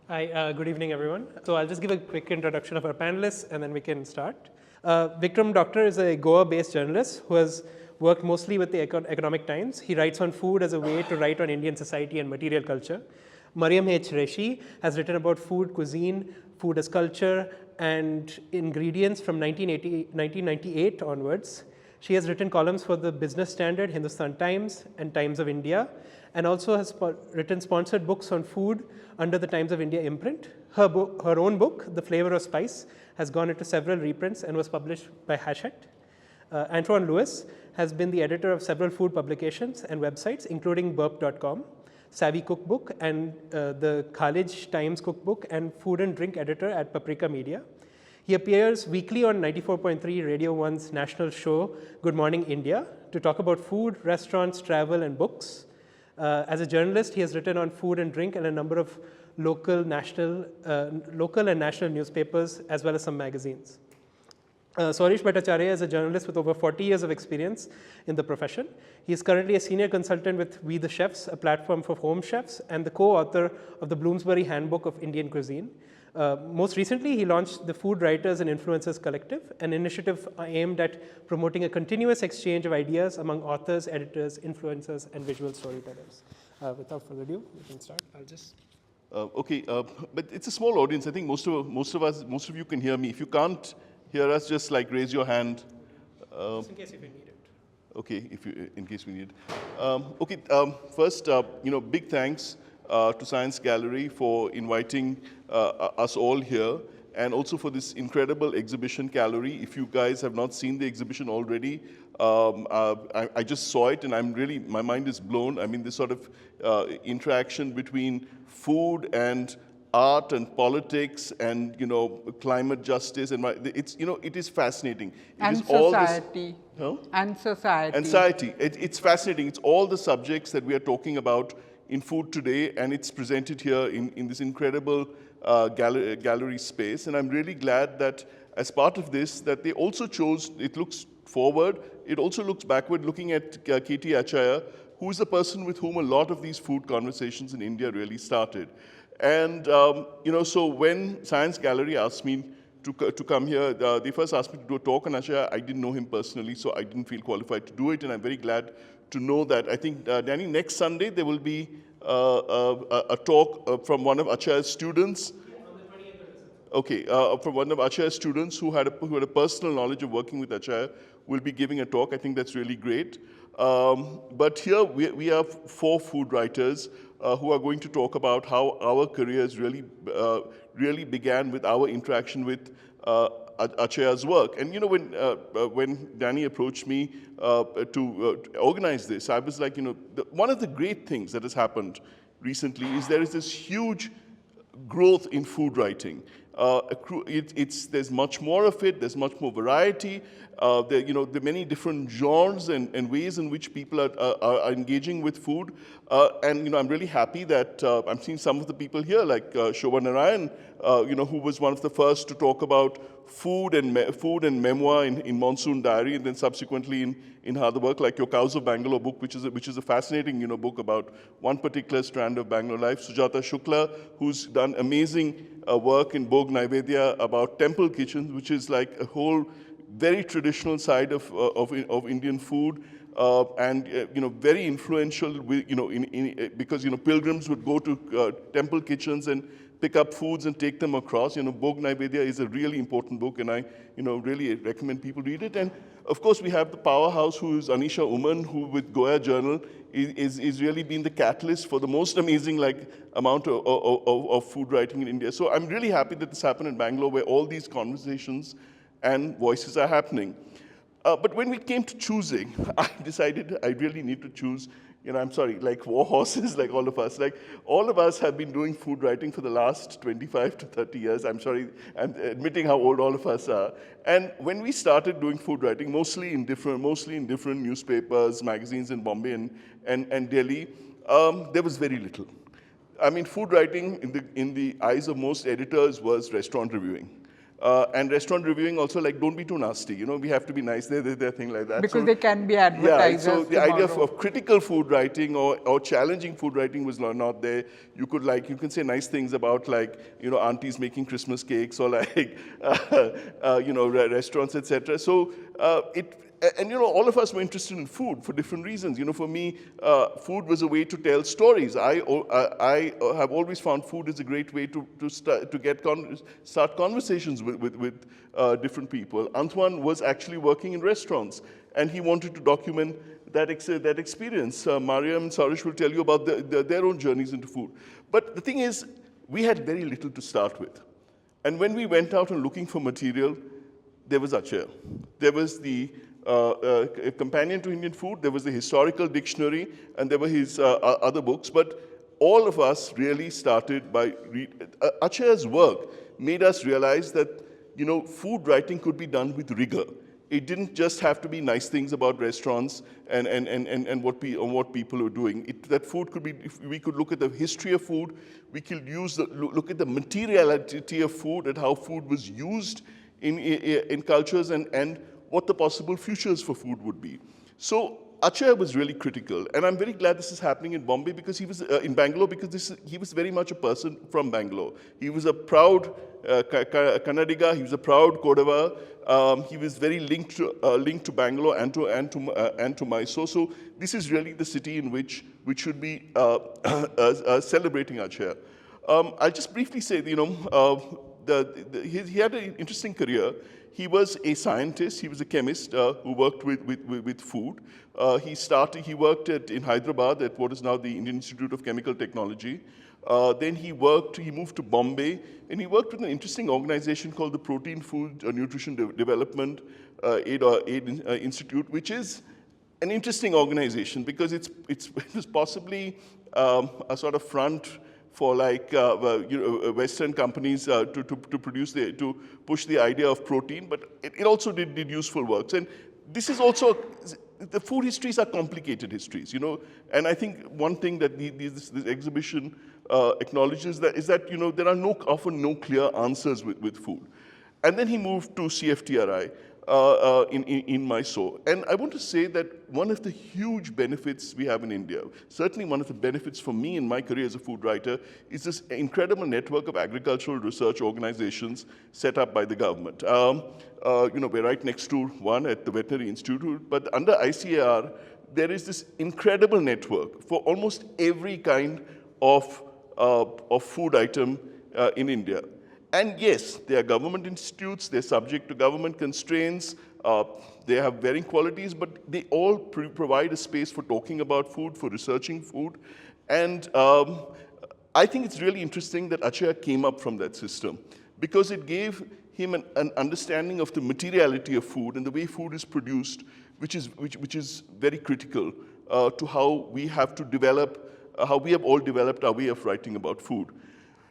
Hi, good evening, everyone. So I'll just give a quick introduction of our panelists, and then we can start. Vikram Doctor is a Goa-based journalist who has worked mostly with the Economic Times. He writes on food as a way to write on Indian society and material culture. Marryam Reshii has written about food, cuisine, food as culture, and ingredients from 1998 onwards. She has written columns for the Business Standard, Hindustan Times, and Times of India, and also has written sponsored books on food under the Times of India imprint. Her own book, The Flavor of Spice, has gone into several reprints and was published by Hachette. Antoine Lewis has been the editor of several food publications and websites, including burp.com, Savvy Cookbook, and the College Times Cookbook, and food and drink editor at Paprika Media. He appears weekly on 94.3 Radio 1's national show, Good Morning India, to talk about food, restaurants, travel, and books. As a journalist, he has written on food and drink and a number of local and national newspapers, as well as some magazines. Sourish Bhattacharyya is a journalist with over 40 years of experience in the profession. He is currently a senior consultant with We the Chefs, a platform for home chefs, and the co-author of the Bloomsbury Handbook of Indian Cuisine. Most recently, he launched the Food Writers and Influencers Collective, an initiative aimed at promoting a continuous exchange of ideas among authors, editors, influencers, and visual storytellers. Without further ado, we can start. I'll just... Okay, but it's a small audience. I think most of you can hear me. If you can't hear us, just like raise your hand. Just in case if you need it. Okay, in case we need it. First, big thanks to Science Gallery for inviting us all here, and also for this incredible exhibition, Calorie. If you guys have not seen the exhibition already, I just saw it, and my mind is blown. I mean, this sort of interaction between food and art and politics and climate justice, and it is fascinating. And society. And society. And society. It's fascinating. It's all the subjects that we are talking about in food today, and it's presented here in this incredible gallery space. And I'm really glad that as part of this, that they also chose, it looks forward, it also looks backward, looking at KT Achaya, who is the person with whom a lot of these food conversations in India really started. And so when Science Gallery asked me to come here, they first asked me to do a talk on Achaya. I didn't know him personally, so I didn't feel qualified to do it, and I'm very glad to know that. I think, Danny, next Sunday there will be a talk from one of Achaya's students. Yeah, on the 28th of December. Okay, from one of Achaya's students who had a personal knowledge of working with Achaya will be giving a talk. I think that's really great. But here we have 4 food writers who are going to talk about how our careers really began with our interaction with Achaya's work. And when Danny approached me to organize this, I was like, one of the great things that has happened recently is there is this huge growth in food writing. There's much more of it, there's much more variety, there are many different genres and ways in which people are engaging with food. And I'm really happy that I'm seeing some of the people here, like Shobha Narayan, who was one of the first to talk about food and memoir in Monsoon Diary, and then subsequently in other work like Your Cows of Bangalore book, which is a fascinating book about one particular strand of Bangalore life. Sujata Shukla, who's done amazing work in Bhog Naivedya about temple kitchens, which is like a whole very traditional side of Indian food. And very influential, because pilgrims would go to temple kitchens and pick up foods and take them across. Bhog Naivedya is a really important book, and I really recommend people read it. And of course, we have the powerhouse, who is Anisha Uman, who with Goya Journal is really been the catalyst for the most amazing amount of food writing in India. So I'm really happy that this happened in Bangalore, where all these conversations and voices are happening. But when we came to choosing, I decided I really need to choose, I'm sorry, like war horses, like all of us. Like all of us have been doing food writing for the last 25 to 30 years. I'm sorry, I'm admitting how old all of us are. And when we started doing food writing, mostly in different newspapers, magazines in Bombay and Delhi, there was very little. I mean, food writing in the eyes of most editors was restaurant reviewing. And restaurant reviewing also, like, don't be too nasty. You know, we have to be nice. They're thing like that. Because so, they can be yeah, advertisers so the tomorrow. idea of critical food writing or challenging food writing was not there. You can say nice things about, like, you know, aunties making Christmas cakes, or like, you know, restaurants, etc. So and you know, all of us were interested in food for different reasons. You know, for me, food was a way to tell stories. I have always found food is a great way to start conversations with different people. Antoine was actually working in restaurants, and he wanted to document that experience. Marryam and Sourish will tell you about their own journeys into food. But the thing is, we had very little to start with. And when we went out and looking for material, there was Achaya. There was the a companion to Indian food, there was the historical dictionary, and there were his other books. But all of us really started by Achaya's work made us realize that, you know, food writing could be done with rigor. It didn't just have to be nice things about restaurants and what people are doing. That food could be, if we could look at the history of food, we could look at the materiality of food and how food was used in cultures and what the possible futures for food would be. So Achaya was really critical, and I'm very glad this is happening in Bombay because he was in Bangalore because he was very much a person from Bangalore. He was a proud Kannadiga. He was a proud Kodava. He was very linked to Bangalore and to Mysore. So this is really the city in which we should be celebrating Achaya. I'll just briefly say, you know, he had an interesting career. He was a scientist. He was a chemist who worked with food. He worked in Hyderabad at what is now the Indian Institute of Chemical Technology. Then he moved to Bombay, and he worked with an interesting organization called the Protein Food Nutrition Development Aid Institute, which is an interesting organization because it was possibly a sort of front for, like, you know, Western companies to push the idea of protein, but it also did useful works. And this is also, the food histories are complicated histories, you know. And I think one thing that this exhibition acknowledges is that, you know, there are often no clear answers with food. And then he moved to CFTRI in Mysore. And I want to say that one of the huge benefits we have in India, certainly one of the benefits for me in my career as a food writer, is this incredible network of agricultural research organizations set up by the government. You know, we're right next to one at the Veterinary Institute, but under ICAR, there is this incredible network for almost every kind of food item in India. And yes, they are government institutes, they're subject to government constraints, they have varying qualities, but they all provide a space for talking about food, for researching food. And I think it's really interesting that Achaya came up from that system because it gave him an understanding of the materiality of food and the way food is produced, which is very critical to how we have to develop, how we have all developed our way of writing about food.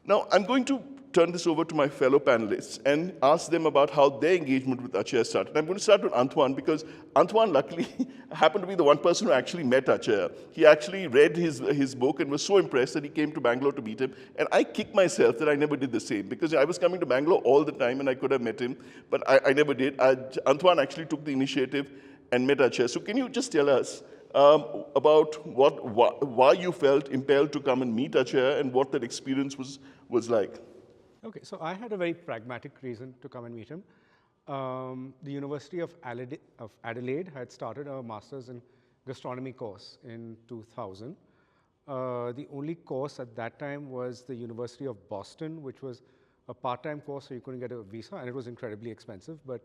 Now, I'm going to turn this over to my fellow panelists and ask them about how their engagement with Achaya started. I'm going to start with Antoine because Antoine, luckily, happened to be the one person who actually met Achaya. He actually read his book and was so impressed that he came to Bangalore to meet him. And I kicked myself that I never did the same because I was coming to Bangalore all the time and I could have met him, but I never did. Antoine actually took the initiative and met Achaya. So can you just tell us about why you felt impelled to come and meet Achaya and what that experience was like? Okay, so I had a very pragmatic reason to come and meet him. The University of Adelaide had started a master's in gastronomy course in 2000. The only course at that time was the University of Boston, which was a part-time course, so you couldn't get a visa, and it was incredibly expensive. But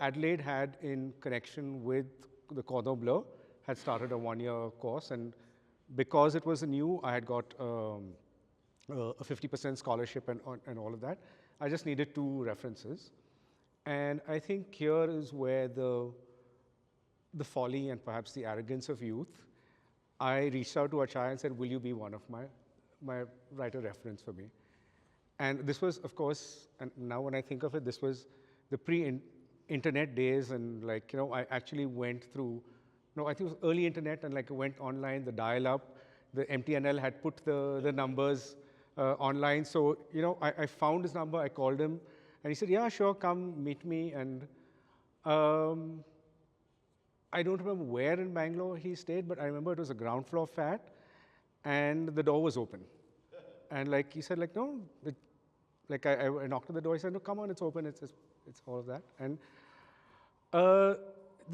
Adelaide had, in connection with the Cordon Bleu, had started a one-year course, and because it was new, I had got a 50% scholarship and all of that. I just needed 2 references. And I think here is where the folly and perhaps the arrogance of youth, I reached out to Achaya and said, will you be one of my writer reference for me? And this was, of course, and now when I think of it, this was the pre-internet days, and, like, you know, I actually went through, I think it was early internet, and, like, went online, the dial-up, the MTNL had put the numbers online. So, you know, I found his number, I called him, And he said, yeah, sure, come meet me. And I don't remember where in Bangalore he stayed, but I remember it was a ground floor flat, and the door was open. And like he said, like, no, I knocked on the door. He said, no, come on, it's open. It's all of that. And the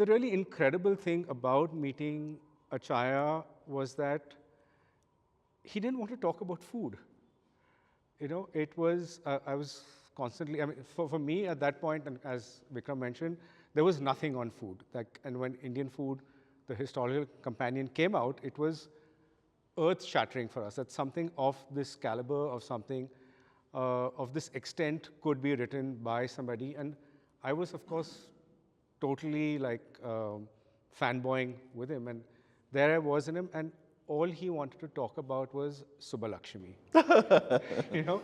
really incredible thing about meeting Achaya was that he didn't want to talk about food. You know, it was, I was constantly, I mean, for me at that point, and as Vikram mentioned, there was nothing on food. Like, and when Indian Food, the historical companion came out, it was earth-shattering for us, that something of this caliber, of something of this extent could be written by somebody. And I was, of course, totally like fanboying with him. And there I was in him, and all he wanted to talk about was Subbalakshmi, you know?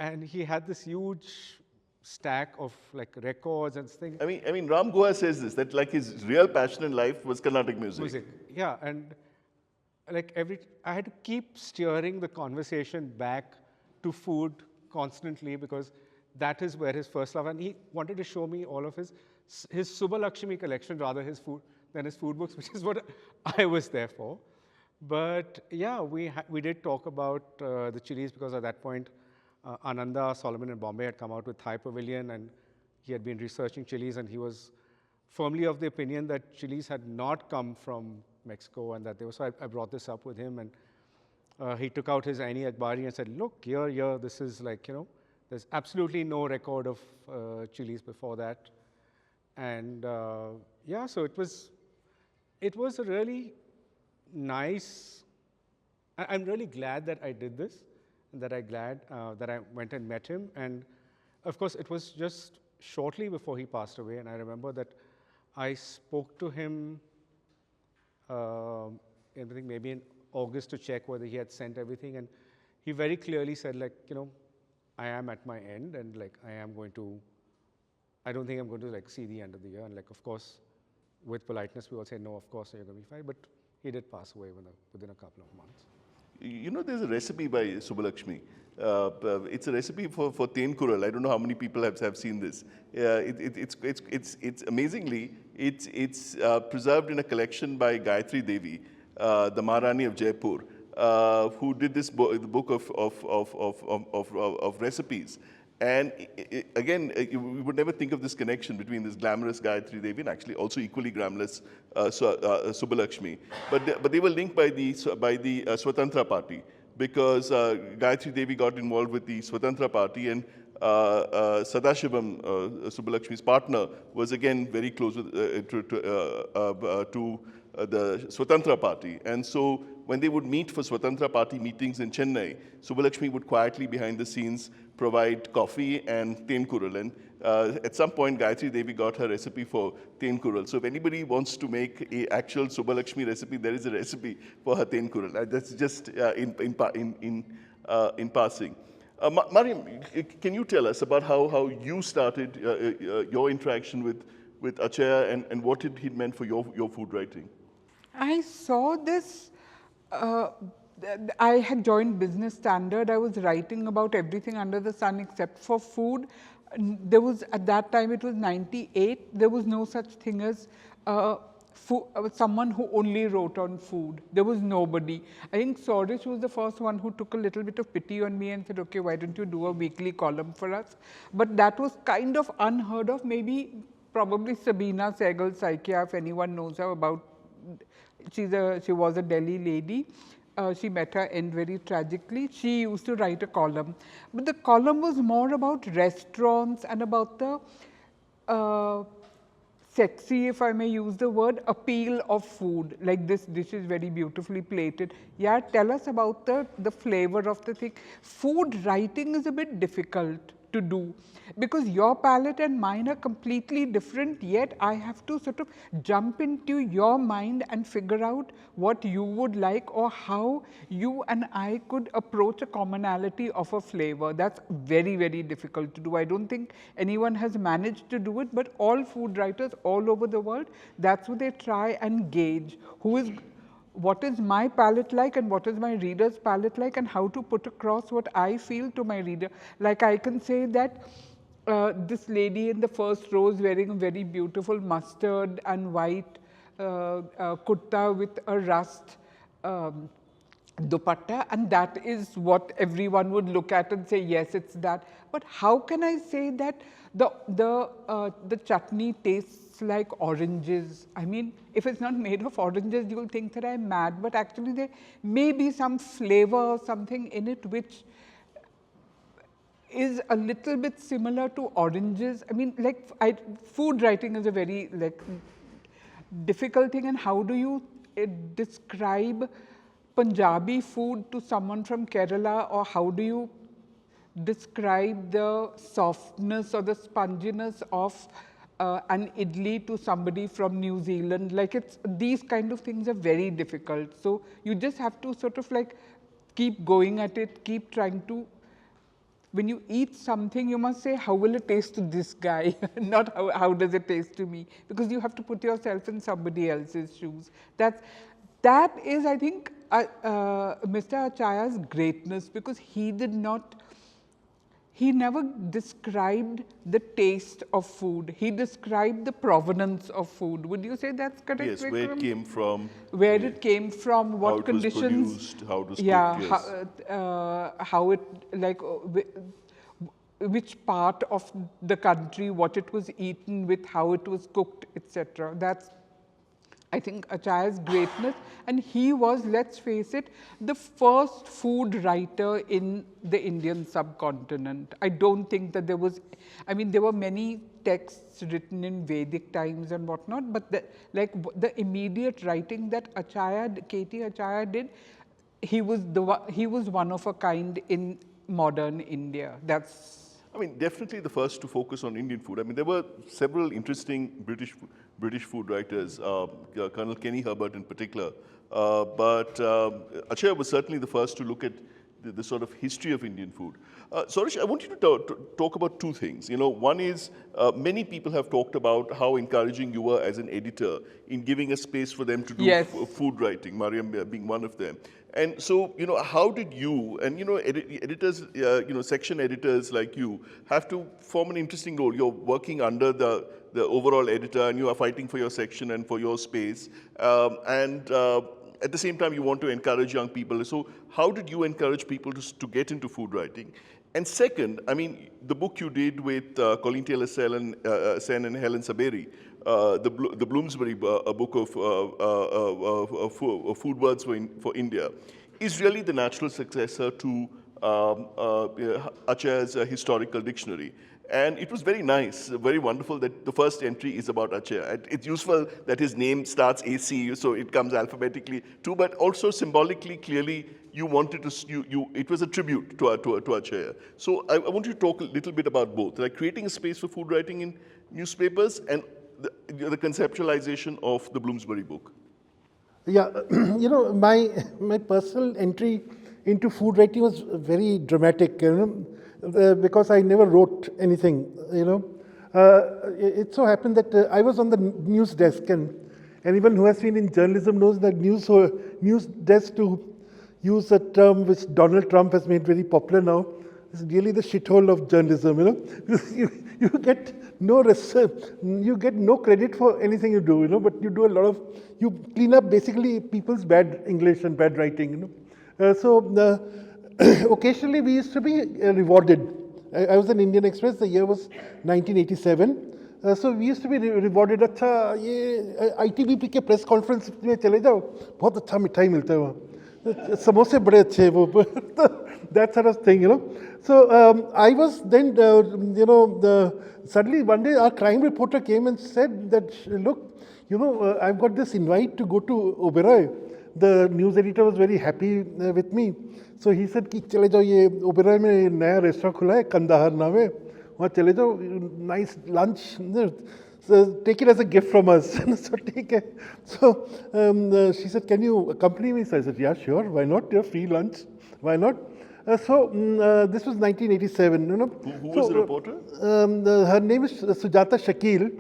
And he had this huge stack of like records and things. I mean, Ram Goa says this, that like his real passion in life was Carnatic music. Yeah, and like I had to keep steering the conversation back to food constantly because that is where his first love, and he wanted to show me all of his Subbalakshmi collection, rather his food than his food books, which is what I was there for. But yeah, we did talk about the chilies because at that point, Ananda Solomon in Bombay had come out with Thai Pavilion, and he had been researching chilies, and he was firmly of the opinion that chilies had not come from Mexico, and that they were. So I brought this up with him, and he took out his Aini Akbari and said, "Look, here, this is like, you know, there's absolutely no record of chilies before that." And yeah, so it was a really nice. I'm really glad that I did this, and that I went and met him. And of course, it was just shortly before he passed away, and I remember that I spoke to him, I think maybe in August, to check whether he had sent everything, and he very clearly said, like, you know, I am at my end, and like I don't think I'm going to like see the end of the year. And like, of course, with politeness, we all say, no, of course, you're going to be fine. But he did pass away within a couple of months. You know, there's a recipe by Subbalakshmi. It's a recipe for Ten Kural. I don't know how many people have seen this. It's amazingly, it's preserved in a collection by Gayatri Devi, the Maharani of Jaipur, who did this the book of recipes. And again, you would never think of this connection between this glamorous Gayatri Devi and actually also equally glamorous Subbalakshmi. But they were linked by the Swatantra Party, because Gayatri Devi got involved with the Swatantra Party, and Sadashivam, Subbalakshmi's partner, was again very close with, to the Swatantra Party. And so when they would meet for Swatantra Party meetings in Chennai, Subbalakshmi would quietly behind the scenes provide coffee and Ten Kural. And at some point, Gayatri Devi got her recipe for Ten Kural. So if anybody wants to make an actual Subbalakshmi recipe, there is a recipe for her Ten Kural. That's just in passing. Marryam, can you tell us about how you started your interaction with Achaya, and what it meant for your food writing? I saw this. I had joined Business Standard. I was writing about everything under the sun except for food. There was, at that time, it was 98. There was no such thing as someone who only wrote on food. There was nobody. I think Sourish was the first one who took a little bit of pity on me and said, okay, why don't you do a weekly column for us? But that was kind of unheard of. Probably Sabina Sehgal-Saikia, if anyone knows her, about, she was a Delhi lady. She met her end very tragically. She used to write a column. But the column was more about restaurants and about the sexy, if I may use the word, appeal of food. Like, this dish is very beautifully plated. Yeah, tell us about the flavor of the thing. Food writing is a bit difficult to do because your palate and mine are completely different, yet I have to sort of jump into your mind and figure out what you would like or how you and I could approach a commonality of a flavor. That's very, very difficult to do. I don't think anyone has managed to do it, but all food writers all over the world, that's what they try and gauge. What is my palate like and what is my reader's palate like, and how to put across what I feel to my reader. Like, I can say that this lady in the first row is wearing a very beautiful mustard and white kurta with a rust dupatta, and that is what everyone would look at and say, yes, it's that. But how can I say that the chutney tastes like oranges? I mean, if it's not made of oranges, you will think that I'm mad, but actually there may be some flavor or something in it which is a little bit similar to oranges. I mean, like food writing is a very difficult thing, and how do you describe Punjabi food to someone from Kerala, or how do you describe the softness or the sponginess of an idli to somebody from New Zealand? Like these kind of things are very difficult. So you just have to sort of like keep going at it, keep trying to. When you eat something, you must say, how will it taste to this guy? Not how does it taste to me? Because you have to put yourself in somebody else's shoes. That is, I think, Mr. Achaya's greatness, because he never described the taste of food. He described the provenance of food. Would you say that's correct, Yes, Vikram? where it came from. Where it came from, what conditions. How it was produced, how it was cooked, yes. How it, like, which part of the country, what it was eaten with, how it was cooked, etc. That's, I think, Achaya's greatness. And he was, let's face it, the first food writer in the Indian subcontinent. I don't think that there was, I mean, there were many texts written in Vedic times and whatnot, but the immediate writing that KT Achaya did, he was one of a kind in modern India. That's. I mean, definitely the first to focus on Indian food. I mean, there were several interesting British food writers, Colonel Kenny Herbert in particular. But Achaya was certainly the first to look at the sort of history of Indian food. Sourish, I want you to talk about two things. You know, one is many people have talked about how encouraging you were as an editor in giving a space for them to do yes. Food writing, Marryam being one of them. And so, you know, how did you, and you know, editors, you know, section editors like you have to form an interesting role. You're working under the overall editor, and you are fighting for your section and for your space. At the same time, you want to encourage young people. So how did you encourage people to get into food writing? And second, I mean, the book you did with Colleen Taylor Sen and Helen Saberi, the Bloomsbury book of food words for India, is really the natural successor to Achaya's historical dictionary. And it was very nice, very wonderful that the first entry is about Achaya. It's useful that his name starts AC, so it comes alphabetically too, but also symbolically, clearly, you wanted to, it was a tribute to Achaya. So I want you to talk a little bit about both, like creating a space for food writing in newspapers and the conceptualization of the Bloomsbury book. Yeah, you know, my personal entry into food writing was very dramatic, you know, because I never wrote anything, you know. It so happened that I was on the news desk, and anyone who has been in journalism knows that news desk, to use a term which Donald Trump has made very popular now, is really the shithole of journalism, you know. You get no credit for anything you do, you know, but you do a lot of, you clean up basically people's bad English and bad writing, you know. Occasionally we used to be rewarded. I was in Indian Express, the year was 1987. So we used to be rewarded. अच्छा ये ITBP के press conference में चले जाओ, बहुत अच्छा मिठाई मिलता है वहाँ, समोसे बड़े अच्छे हैं वो, that sort of thing, you know. So I was then, you know, suddenly one day our crime reporter came and said that, look, you know, I've got this invite to go to Oberoi. The news editor was very happy with me. So he said कि चले जाओ, ये ओबेरॉय में नया restaurant खुला है, कंदाहार नाम है, वहाँ चले जाओ, nice lunch, so take it as a gift from us. So take it. So she said, can you accompany me? So I said, yeah, sure, why not? You're free lunch, why not? So this was 1987. You know. Who was the reporter? Her name is Sujata Shakil.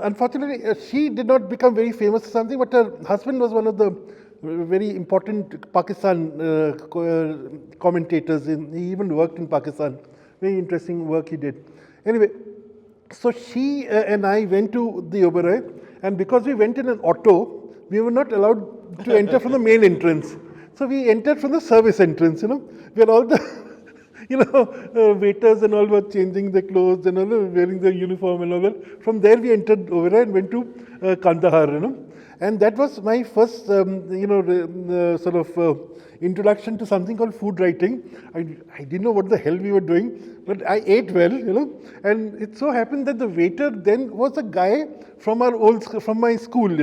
Unfortunately, she did not become very famous or something, but her husband was one of the very important Pakistan commentators. He even worked in Pakistan. Very interesting work he did. Anyway, so she and I went to the Oberoi, and because we went in an auto, we were not allowed to enter from the main entrance. So we entered from the service entrance, where all the waiters and all were changing their clothes and all, wearing their uniform and all that. From there we entered Oberoi and went to Kandahar, And that was my first, introduction to something called food writing. I didn't know what the hell we were doing, but I ate well, And it so happened that the waiter then was a guy from my school,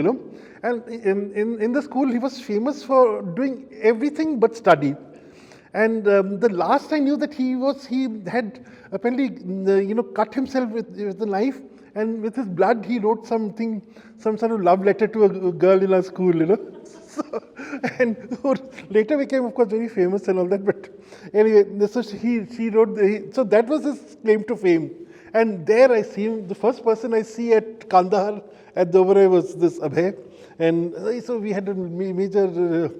And in the school, he was famous for doing everything but study. And the last I knew that he had apparently, cut himself with a knife, and with his blood he wrote some sort of love letter to a girl in our school, So, and who later became, of course, very famous and all that. But anyway, so she wrote, so that was his claim to fame. And there I see him, the first person I see at Kandahar, at the Oberoi, was this Abhay. And so we had a major hugs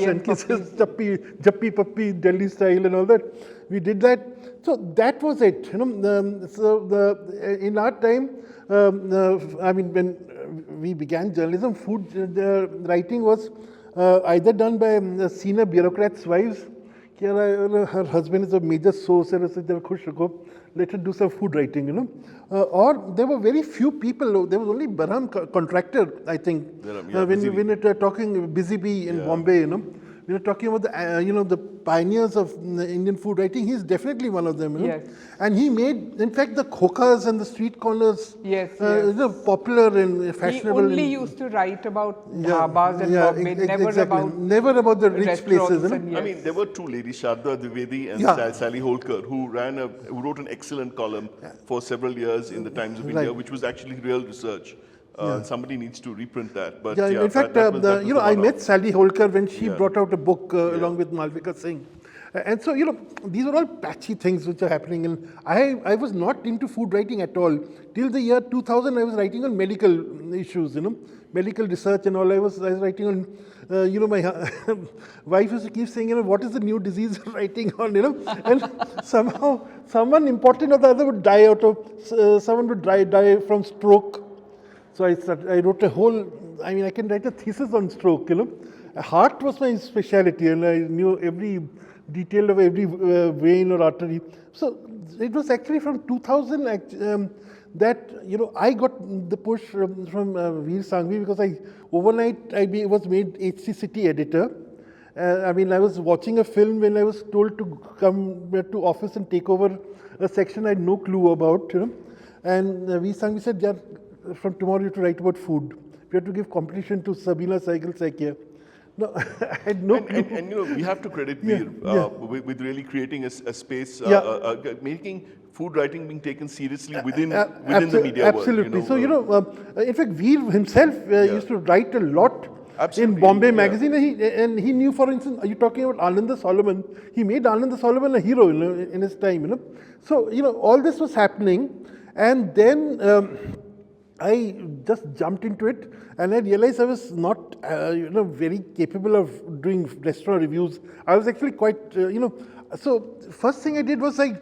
and kisses, jappi pappi, Delhi style and all that. We did that. So that was it. In our time, when we began journalism, food writing was either done by senior bureaucrats' wives. Her husband is a major source, let her do some food writing, or there were very few people. There was only Barham contractor, I think, when we were talking Busy Bee in Bombay, we were talking about the pioneers of Indian food writing. He's definitely one of them. Yes. And he made, in fact, the khokas and the street corners popular and fashionable. He only used to write about dhabas and Bombay, never about the rich places. I mean, there were two ladies, Sharda Dwivedi and Sally Holkar, who wrote an excellent column for several years in the Times of India, which was actually real research. Somebody needs to reprint that. But in fact, I met Sally Holkar when she brought out a book along with Malvika Singh. And so, these are all patchy things which are happening. And I was not into food writing at all. Till the year 2000, I was writing on medical issues, medical research and all. I was writing on, my wife used to keep saying, what is the new disease you're writing on, And somehow, someone important or the other would die someone would die from stroke. So I wrote a whole, I can write a thesis on stroke, Heart was my specialty, and I knew every detail of every vein or artery. So it was actually from 2000 that, I got the push from Veer Sanghvi, because overnight I was made HC City editor. I was watching a film when I was told to come to office and take over a section I had no clue about, And Veer Sanghvi said, from tomorrow you have to write about food. We have to give competition to Sabina Saigal. No, I had no clue. And we have to credit Veer with really creating a space, making food writing being taken seriously within the media absolutely. world. So, in fact, Veer himself used to write a lot in Bombay magazine. And he knew, for instance, are you talking about Ananda Solomon? He made Ananda Solomon a hero in his time. So, all this was happening. And then I just jumped into it, and I realized I was not, very capable of doing restaurant reviews. I was actually quite, So first thing I did was I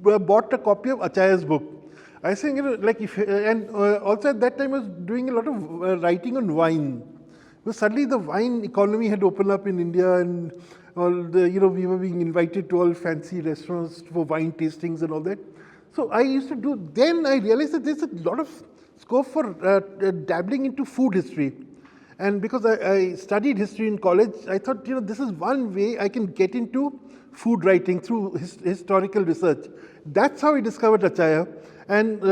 bought a copy of Achaya's book. I was saying, also at that time I was doing a lot of writing on wine. Because suddenly the wine economy had opened up in India, and all the, we were being invited to all fancy restaurants for wine tastings and all that. So I used to do. Then I realized that there's a lot of scope for dabbling into food history. And because I studied history in college, I thought, this is one way I can get into food writing through historical research. That's how I discovered Achaya. And,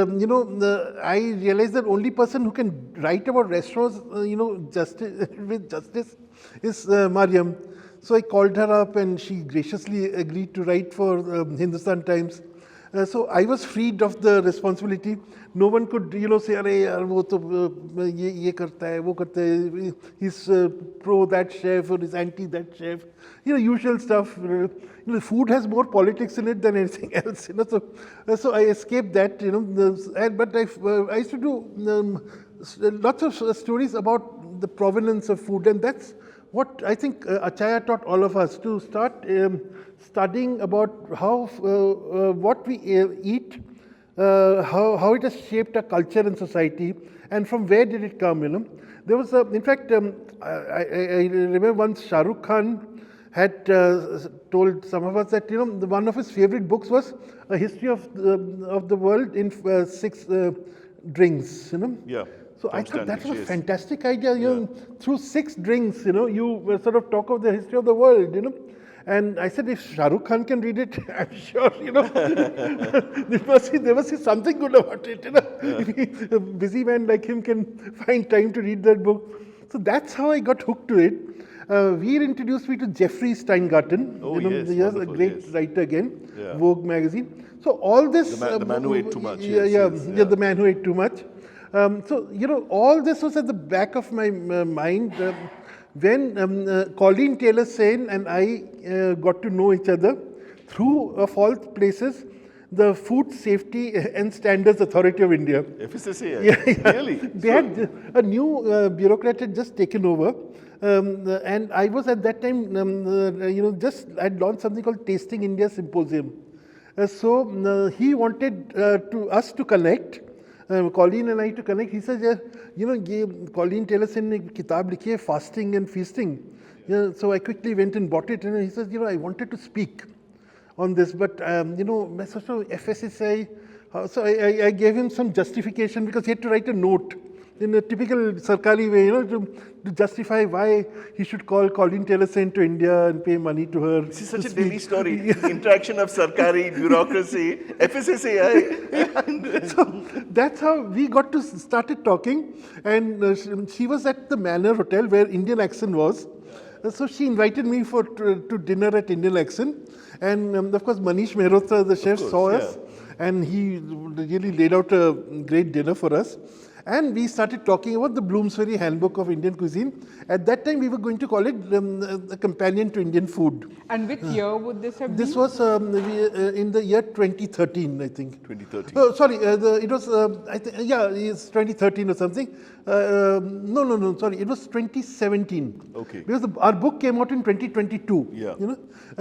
I realized that only person who can write about restaurants, with justice is Marryam. So I called her up, and she graciously agreed to write for Hindustan Times. So I was freed of the responsibility. No one could, say, "Arey yaar, wo to ye karta hai, wo karta hai. He's pro that chef or he's anti that chef." Usual stuff. Food has more politics in it than anything else. So I escaped that. But I used to do lots of stories about the provenance of food, and that's what I think Achaya taught all of us to start studying about how what we eat, how it has shaped our culture and society, and from where did it come, There was, in fact, I remember once Shah Rukh Khan had told some of us that, one of his favorite books was A History of the World in 6 drinks, Yeah. So I Tom thought that Standish, was a yes. fantastic idea. Through 6 drinks, you sort of talk of the history of the world, And I said, if Shah Rukh Khan can read it, I'm sure, there must be something good about it, If a busy man like him can find time to read that book. So that's how I got hooked to it. Veer introduced me to Jeffrey Steingarten, Oh, yes, he was a wonderful, great yes. writer again, Yeah. Vogue magazine. So all this... The man who ate too much, Yeah, yes, yeah, yes, yeah, yeah. the man who ate too much. So, all this was at the back of my mind when Colleen Taylor Sane and I got to know each other through, of all places, the Food Safety and Standards Authority of India. FSSAI? Yeah. Really? They had a new bureaucrat had just taken over, and I was at that time, I'd launched something called Tasting India Symposium. So he wanted us to connect, Colleen and I to connect. He said, Colleen Taylor Sane ne kitab likhi hai, Fasting and Feasting. So I quickly went and bought it, and he says, I wanted to speak on this, but मैं सोच रहा हूँ FSSAI. So I gave him some justification because he had to write a note in a typical Sarkari way, to justify why he should call Colleen Taylor Sane to India and pay money to her. This is such a Delhi story. The interaction of Sarkari, bureaucracy, FSSAI. So that's how we got to started talking, and she was at the Manor Hotel where Indian Accent was. So she invited me to dinner at Indian Accent, and of course Manish Mehrotra, the chef, saw us, and he really laid out a great dinner for us. And we started talking about the Bloomsbury Handbook of Indian Cuisine. At that time, we were going to call it a companion to Indian food. And which year would this have been? This was in the year 2013, I think. 2013. Oh, sorry, it was, it's 2013 or something. No, sorry, it was 2017. Okay. Because our book came out in 2022. Yeah.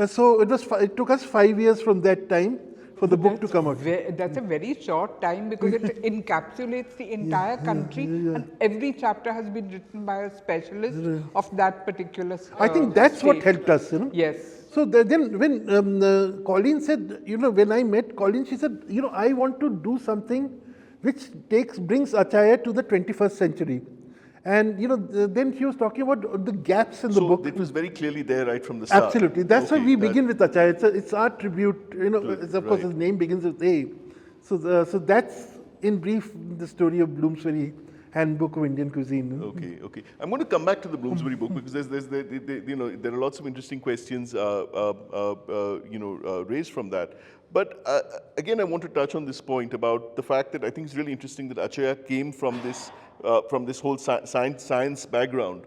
So it took us 5 years from that time for the book to come out. That's a very short time because it encapsulates the entire country, and every chapter has been written by a specialist of that particular I think that's what state. helped us, Yes. So then when Colleen said, when I met Colleen, she said, I want to do something which brings Achaya to the 21st century. And, then she was talking about the gaps in the book. So it was very clearly there right from the start. Absolutely. That's why we begin with Achaya. It's our tribute, of course his name begins with A. So that's in brief the story of Bloomsbury Handbook of Indian Cuisine. Okay. I'm going to come back to the Bloomsbury book because there are lots of interesting questions, raised from that. But again, I want to touch on this point about the fact that I think it's really interesting that Achaya came from this whole science background,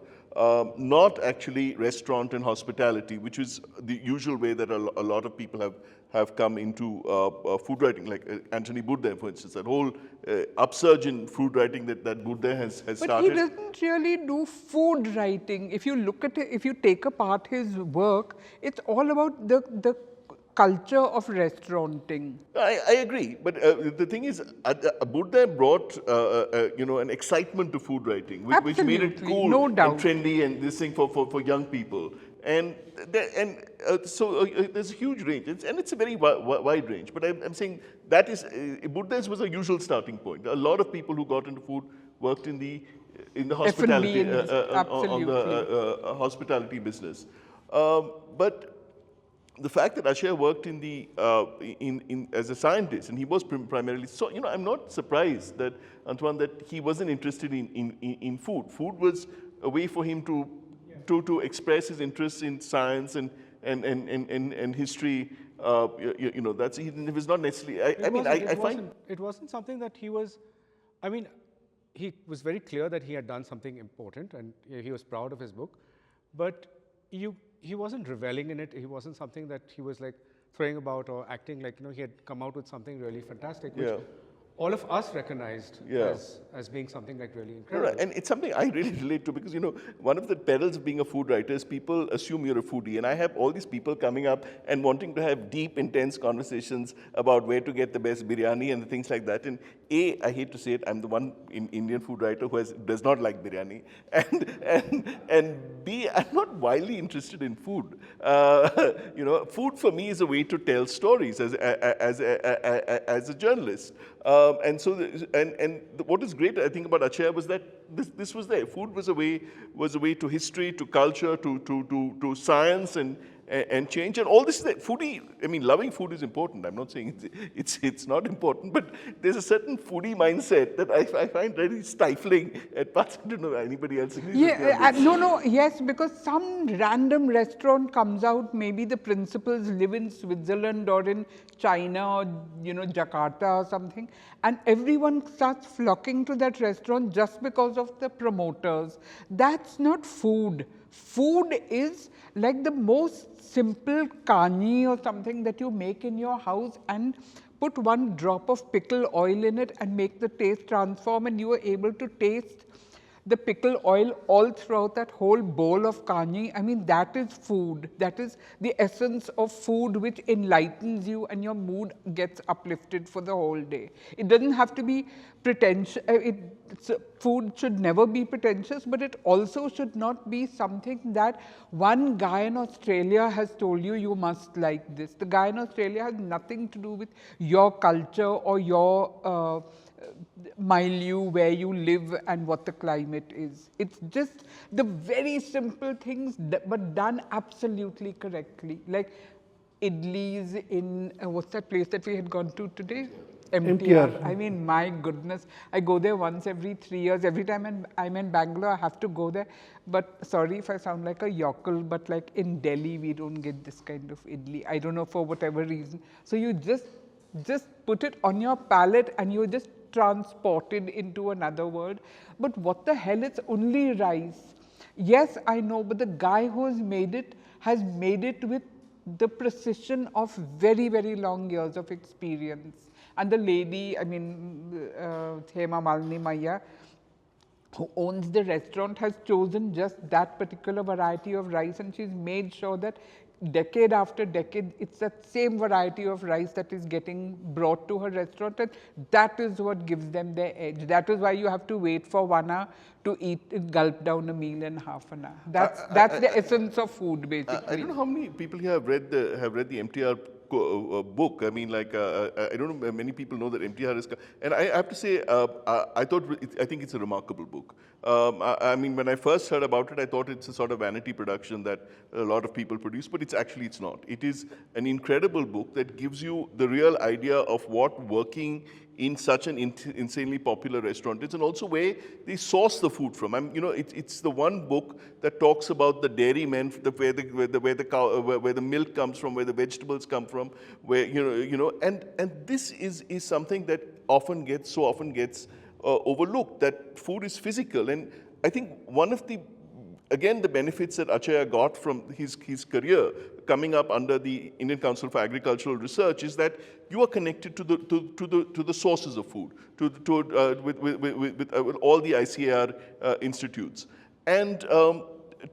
not actually restaurant and hospitality, which is the usual way that a lot of people have come into food writing, like Anthony Bourdain, for instance, that whole upsurge in food writing that Bourdain has But started. he doesn't really do food writing. If you look at it, if you take apart his work, it's all about the culture of restauranting. I agree, but the thing is, Bourdain brought an excitement to food writing, which made it Absolutely, cool no and doubt. trendy and this thing for young people. And so there's a huge range, and it's a very wide range. But I'm saying that is Bourdain's was a usual starting point. A lot of people who got into food worked in the hospitality on the hospitality business, but the fact that Achaya worked as a scientist, and he was primarily so, I'm not surprised that Antoine, that he wasn't interested in food. Food was a way for him to express his interest in science and history. That's it was not necessarily. I find it wasn't something that he was. I mean, he was very clear that he had done something important, and he was proud of his book. But he wasn't reveling in it. He wasn't something that he was like throwing about or acting like he had come out with something really fantastic, which all of us recognized Yeah. as being something like really No, incredible. no, and it's something I really relate to because, one of the perils of being a food writer is people assume you're a foodie. And I have all these people coming up and wanting to have deep, intense conversations about where to get the best biryani and things like that. And A, I hate to say it, I'm the one Indian food writer who does not like biryani. And B, I'm not wildly interested in food. Food for me is a way to tell stories as a journalist. What is great, I think, about Achaya was that this was there. Food was a way to history, to culture, to science and change. And all this, foodie, loving food is important. I'm not saying it's not important, but there's a certain foodie mindset that I find very stifling at parts. I don't know if anybody else agrees with me on this. Yes, because some random restaurant comes out, maybe the principals live in Switzerland or in China or, Jakarta or something, and everyone starts flocking to that restaurant just because of the promoters. That's not food. Food is like the most simple kani or something that you make in your house and put one drop of pickle oil in it and make the taste transform, and you are able to taste the pickle oil all throughout that whole bowl of kani. That is food. That is the essence of food, which enlightens you and your mood gets uplifted for the whole day. It doesn't have to be pretentious. Food should never be pretentious, but it also should not be something that one guy in Australia has told you must like this. The guy in Australia has nothing to do with your culture or your milieu, where you live and what the climate is. It's just the very simple things, but done absolutely correctly. Like idlis in, what's that place that we had gone to today? MTR. My goodness, I go there once every 3 years. Every time I'm in Bangalore, I have to go there. But sorry if I sound like a yokel, but like in Delhi, we don't get this kind of idli. I don't know, for whatever reason. So you just put it on your palate and you're just transported into another world. But what the hell, it's only rice. Yes, I know, but the guy who has made it with the precision of very, very long years of experience. And the lady, Hema Malini Maya, who owns the restaurant, has chosen just that particular variety of rice, and she's made sure that decade after decade, it's that same variety of rice that is getting brought to her restaurant, and that is what gives them their edge. That is why you have to wait for 1 hour to gulp down a meal in half an hour. That's the essence of food, basically. I don't know how many people here have read the MTR book. I don't know many people know that MTR is, and I have to say, I think it's a remarkable book. When I first heard about it, I thought it's a sort of vanity production that a lot of people produce, but it's not. It is an incredible book that gives you the real idea of what working in such an insanely popular restaurant is, and also where they source the food from. It's the one book that talks about the dairymen, where the milk comes from, where the vegetables come from, and this is something that often gets overlooked, that food is physical. And I think one of the benefits that Achaya got from his career coming up under the Indian Council for Agricultural Research is that you are connected to the sources of food, with all the ICAR institutes. And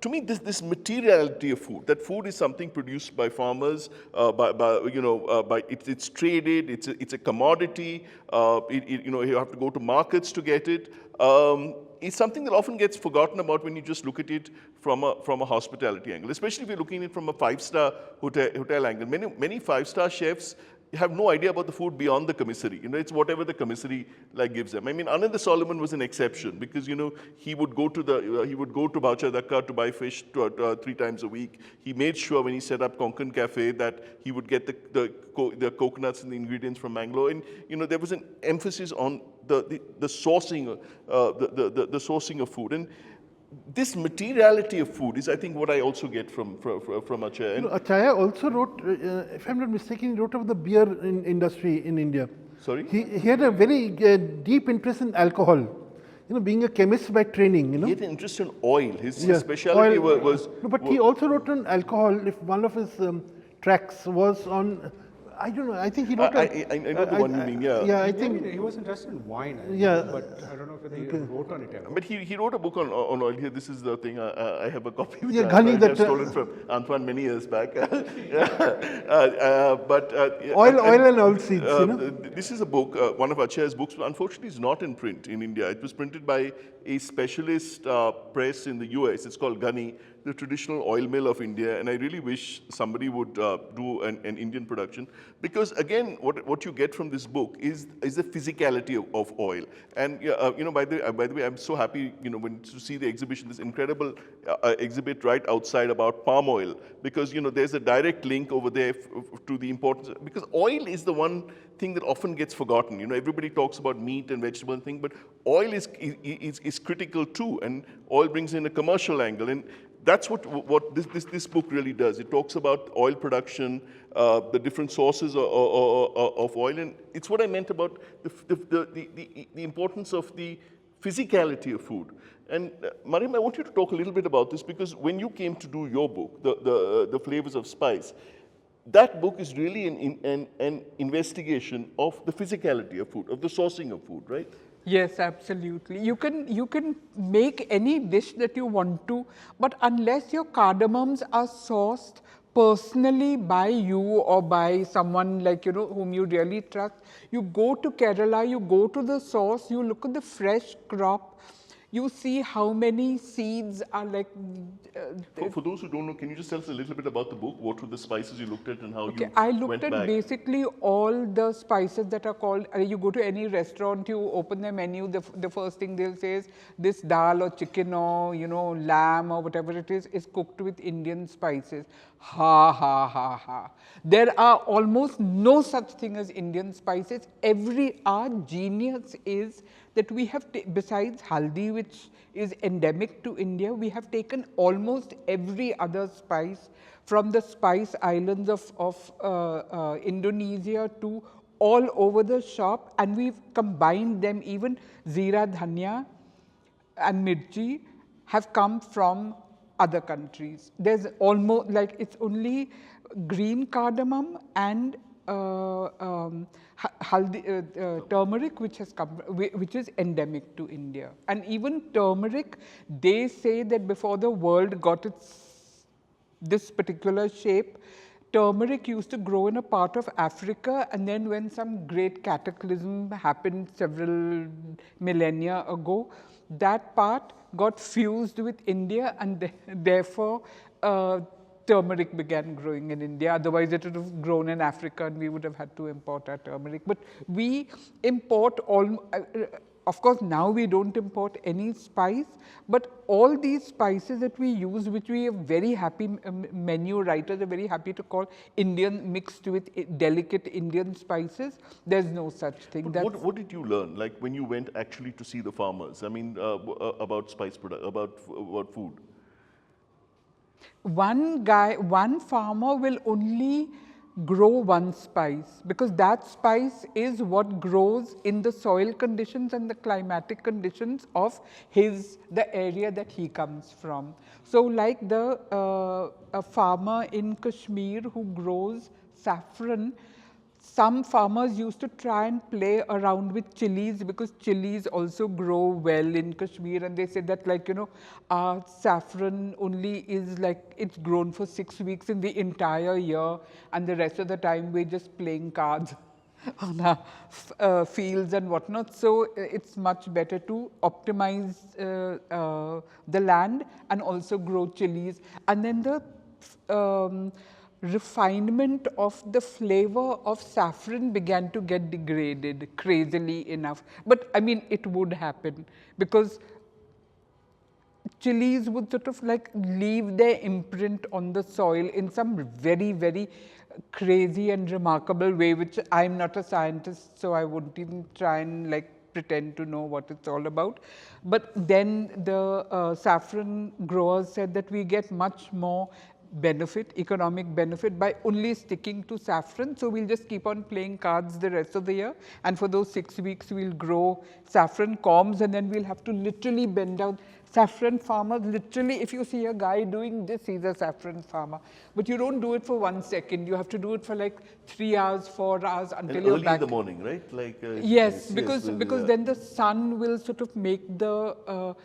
to me, this materiality of food, that food is something produced by farmers, it's traded, it's a commodity, you have to go to markets to get it. It's something that often gets forgotten about when you just look at it from a hospitality angle, especially if you're looking at it from a five-star hotel angle. Many five-star chefs have no idea about the food beyond the commissary. It's whatever the commissary gives them. Anand Solomon was an exception because he would go to Bhacha Dakka to buy fish 3 times a week. He made sure when he set up Konkan Cafe that he would get the coconuts and the ingredients from Mangalore. And there was an emphasis on the sourcing the sourcing of food. And this materiality of food is, I think, what I also get from Achaya. Achaya also wrote, if I'm not mistaken, he wrote about the beer industry in India. Sorry? He had a very deep interest in alcohol. Being a chemist by training. He had an interest in oil. His specialty was. No, but he also wrote on alcohol. If one of his tracks was on I don't know. I think he wrote I know the one you mean, yeah. Yeah, I I think. mean, he was interested in wine, Yeah. but I don't know if he wrote on it ever. But he wrote a book on oil. Here, this is the thing. I have a copy which Yeah, Ghani, I've that, stolen from Antoine many years back. Oil and oilseeds, you know. This is a book, one of Achaya's books. Unfortunately, it's not in print in India. It was printed by a specialist press in the US. It's called Ghani, the traditional oil mill of India. And I really wish somebody would do an Indian production, because again, what you get from this book is the physicality of oil. And you know, by the way, I'm so happy, you know, when to see the exhibition, this incredible exhibit right outside about palm oil, because you know there's a direct link over there to the importance, because oil is the one thing that often gets forgotten. You know, everybody talks about meat and vegetable thing, but oil is critical too, and oil brings in a commercial angle, and that's what this book really does. It talks about oil production, the different sources of oil, and it's what I meant about the importance of the physicality of food. And Marryam, I want you to talk a little bit about this, because when you came to do your book, the Flavors of Spice, that book is really an investigation of the physicality of food, of the sourcing of food, right? Yes, absolutely. You can make any dish that you want to, but unless your cardamoms are sourced personally by you or by someone like, you know, whom you really trust, you go to Kerala, you go to the source, you look at the fresh crop, you see how many seeds are like. For those who don't know, can you just tell us a little bit about the book? What were the spices you looked at and how you I went looked at back? basically all the spices that are called, you go to any restaurant, you open the menu, the first thing they'll say is this dal or chicken or, you know, lamb or whatever it is cooked with Indian spices. Ha, ha, ha, ha. There are almost no such thing as Indian spices. Our genius is that we have, besides haldi, which is endemic to India, we have taken almost every other spice from the spice islands of Indonesia to all over the shop, and we've combined them. Even zira, dhania and mirchi have come from other countries. There's almost like it's only green cardamom and turmeric which has come, which is endemic to India. And even turmeric, they say that before the world got this particular shape, turmeric used to grow in a part of Africa, and then when some great cataclysm happened several millennia ago, that part got fused with India, and therefore turmeric began growing in India. Otherwise, it would have grown in Africa and we would have had to import our turmeric. But we import of course, now we don't import any spice, but all these spices that we use, which we are very happy, menu writers are very happy to call Indian mixed with delicate Indian spices, there's no such thing. What did you learn, like when you went actually to see the farmers? I mean, about spice product, about food? One farmer will only grow one spice, because that spice is what grows in the soil conditions and the climatic conditions of the area that he comes from. So like a farmer in Kashmir who grows saffron, some farmers used to try and play around with chilies, because chilies also grow well in Kashmir, and they say that, like, you know, our saffron only is like, it's grown for 6 weeks in the entire year, and the rest of the time we're just playing cards on our fields and whatnot. So it's much better to optimize the land and also grow chilies. And then the refinement of the flavor of saffron began to get degraded, crazily enough. But I mean, it would happen, because chilies would sort of like leave their imprint on the soil in some very, very crazy and remarkable way, which I'm not a scientist, so I wouldn't even try and like pretend to know what it's all about. But then the saffron growers said that we get much more benefit, economic benefit by only sticking to saffron. So we'll just keep on playing cards the rest of the year, and for those 6 weeks we'll grow saffron corms, and then we'll have to literally bend down. Saffron farmers, literally, if you see a guy doing this, he's a saffron farmer. But you don't do it for 1 second. You have to do it for like 3 hours, 4 hours until And you're early back. in the morning, right? Like Yes, because then the sun will sort of make the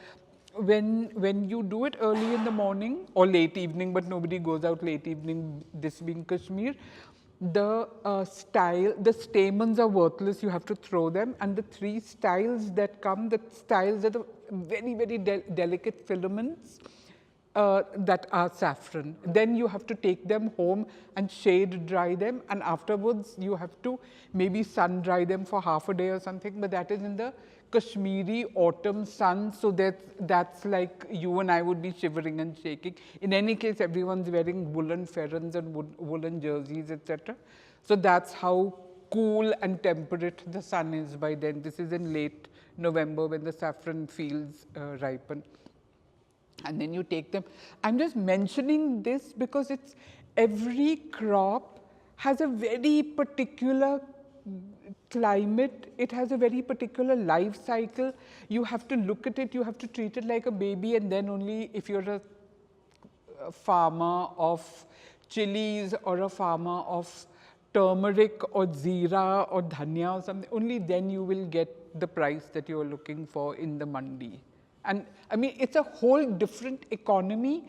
when you do it early in the morning or late evening, but nobody goes out late evening, this being Kashmir, the stamens are worthless, you have to throw them, and the 3 styles that come, the styles are the very, very delicate filaments that are saffron. Then you have to take them home and shade dry them, and afterwards you have to maybe sun dry them for half a day or something, but that is in the Kashmiri autumn sun, so that's like you and I would be shivering and shaking. In any case, everyone's wearing woolen ferrans and woolen jerseys, etc. So that's how cool and temperate the sun is by then. This is in late November when the saffron fields ripen. And then you take them. I'm just mentioning this because it's every crop has a very particular climate, it has a very particular life cycle. You have to look at it, you have to treat it like a baby, and then only if you're a farmer of chilies or a farmer of turmeric or zira or dhania or something, only then you will get the price that you're looking for in the mandi. And I mean, it's a whole different economy,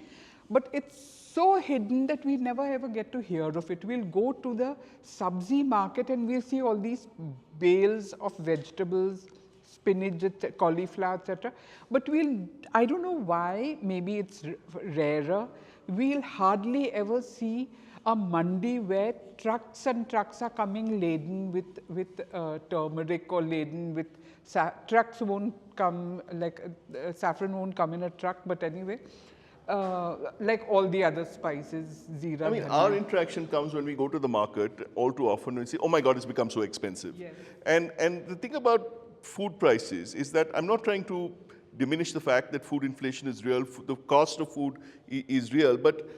but it's so hidden that we never ever get to hear of it. We'll go to the sabzi market and we'll see all these bales of vegetables, spinach, cauliflower, etc. But I don't know why, maybe it's rarer, we'll hardly ever see a mandi where trucks and trucks are coming laden with turmeric or laden with trucks won't come, like saffron won't come in a truck, but anyway. Like all the other spices, zira. I mean, our interaction comes when we go to the market all too often and say, oh my God, it's become so expensive. Yes. And the thing about food prices is that I'm not trying to diminish the fact that food inflation is real, the cost of food is real, but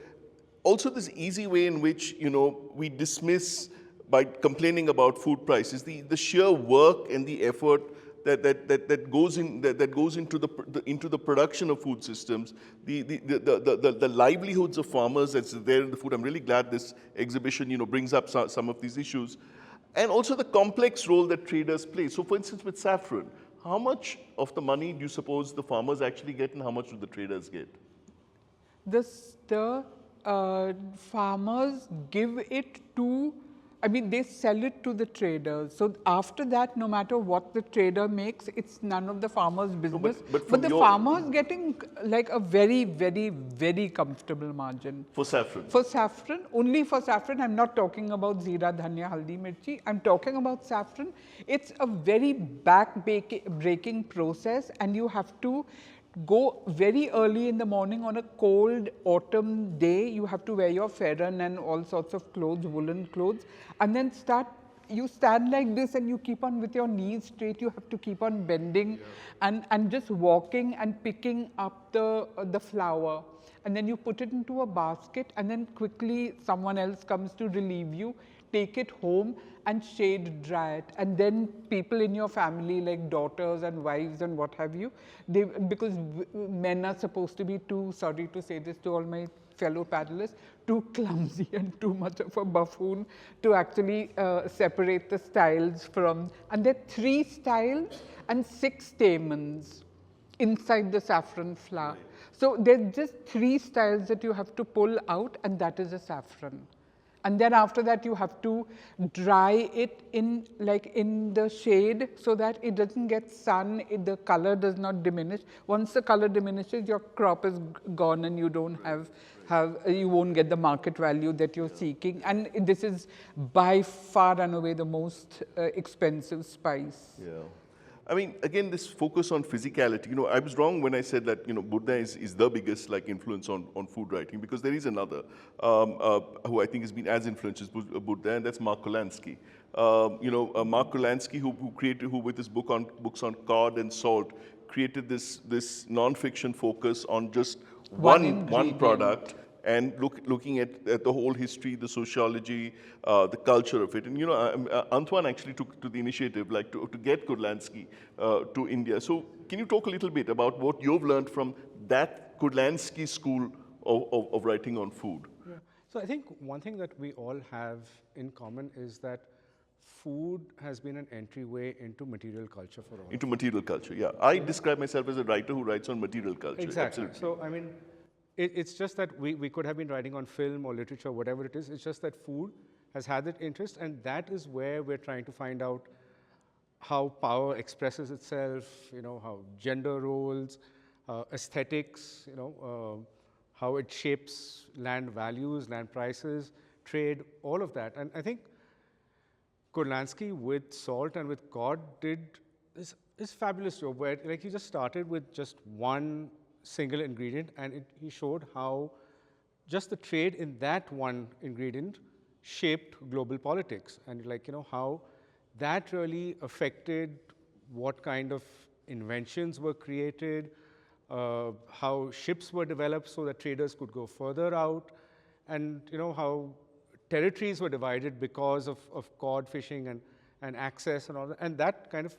also this easy way in which, you know, we dismiss by complaining about food prices, the sheer work and the effort that goes into the production of food systems, the livelihoods of farmers that's there in the food. I'm really glad this exhibition, you know, brings up some of these issues, and also the complex role that traders play. So, for instance, with saffron, how much of the money do you suppose the farmers actually get, and how much do the traders get? The farmers give it to, I mean, they sell it to the traders. So after that, no matter what the trader makes, it's none of the farmer's business. No, but the farmer's getting like a very, very, very comfortable margin. For saffron? For saffron, only for saffron. I'm not talking about zira, dhania, haldi, mirchi. I'm talking about saffron. It's a very back-breaking process, and you have to go very early in the morning on a cold autumn day. You have to wear your ferran and all sorts of clothes, woolen clothes, and then you stand like this and you keep on with your knees straight. You have to keep on bending and just walking and picking up the flour. And then you put it into a basket, and then quickly someone else comes to relieve you, take it home and shade dry it. And then people in your family, like daughters and wives and what have you, because men are supposed to be too, sorry to say this to all my fellow paddlers, too clumsy and too much of a buffoon to actually separate the styles from, and there are 3 styles and 6 stamens inside the saffron flower. So there's just 3 styles that you have to pull out, and that is a saffron. And then after that, you have to dry it in the shade so that it doesn't get sun, the color does not diminish. Once the color diminishes, your crop is gone and you don't you won't get the market value that you're seeking. And this is by far and away the most expensive spice. Yeah. I mean, again, this focus on physicality, you know, I was wrong when I said that, you know, Buddha is the biggest influence on food writing, because there is another who I think has been as influential as Buddha, and that's Mark Kolansky. Mark Kolansky, who with his books on cod and salt, created this non-fiction focus on just one product, and looking at the whole history, the sociology, the culture of it. And Antoine actually took to the initiative, like to get Kurlansky to India. So can you talk a little bit about what you've learned from that Kurlansky school of writing on food? Yeah. So I think one thing that we all have in common is that food has been an entryway into material culture for all. Into material culture, yeah. I describe myself as a writer who writes on material culture. Exactly. Absolutely. So, I mean, it's just that we could have been writing on film or literature, whatever it is. It's just that food has had that interest, and that is where we're trying to find out how power expresses itself, how gender roles, aesthetics, how it shapes land values, land prices, trade, all of that. And I think Kurlansky with salt and with cod did this fabulous job where he just started with just one single ingredient, and he showed how just the trade in that one ingredient shaped global politics, and how that really affected what kind of inventions were created, how ships were developed so that traders could go further out, and how territories were divided because of cod fishing and access and all that. And that kind of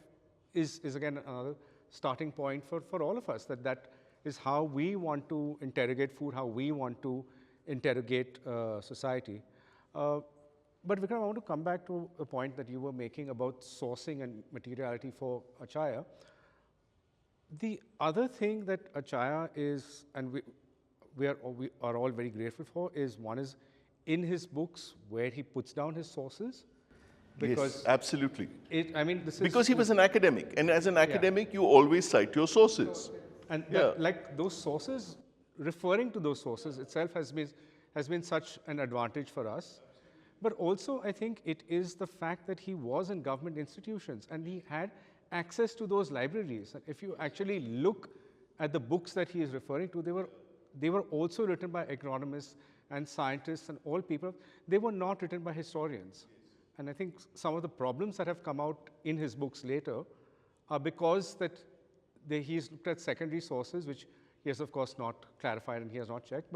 is again another starting point for all of us, that is how we want to interrogate food, how we want to interrogate society. But Vikram, I want to come back to a point that you were making about sourcing and materiality for Achaya. The other thing that Achaya is, and we are all very grateful for, is one is in his books where he puts down his sources. Because yes, absolutely. This is because he was an academic, and as an academic, you always cite your sources. And like those sources, referring to those sources itself has been such an advantage for us. But also, I think it is the fact that he was in government institutions and he had access to those libraries. And if you actually look at the books that he is referring to, they were also written by economists and scientists and all people. They were not written by historians. And I think some of the problems that have come out in his books later are because that he's looked at secondary sources, which he has, of course, not clarified and he has not checked.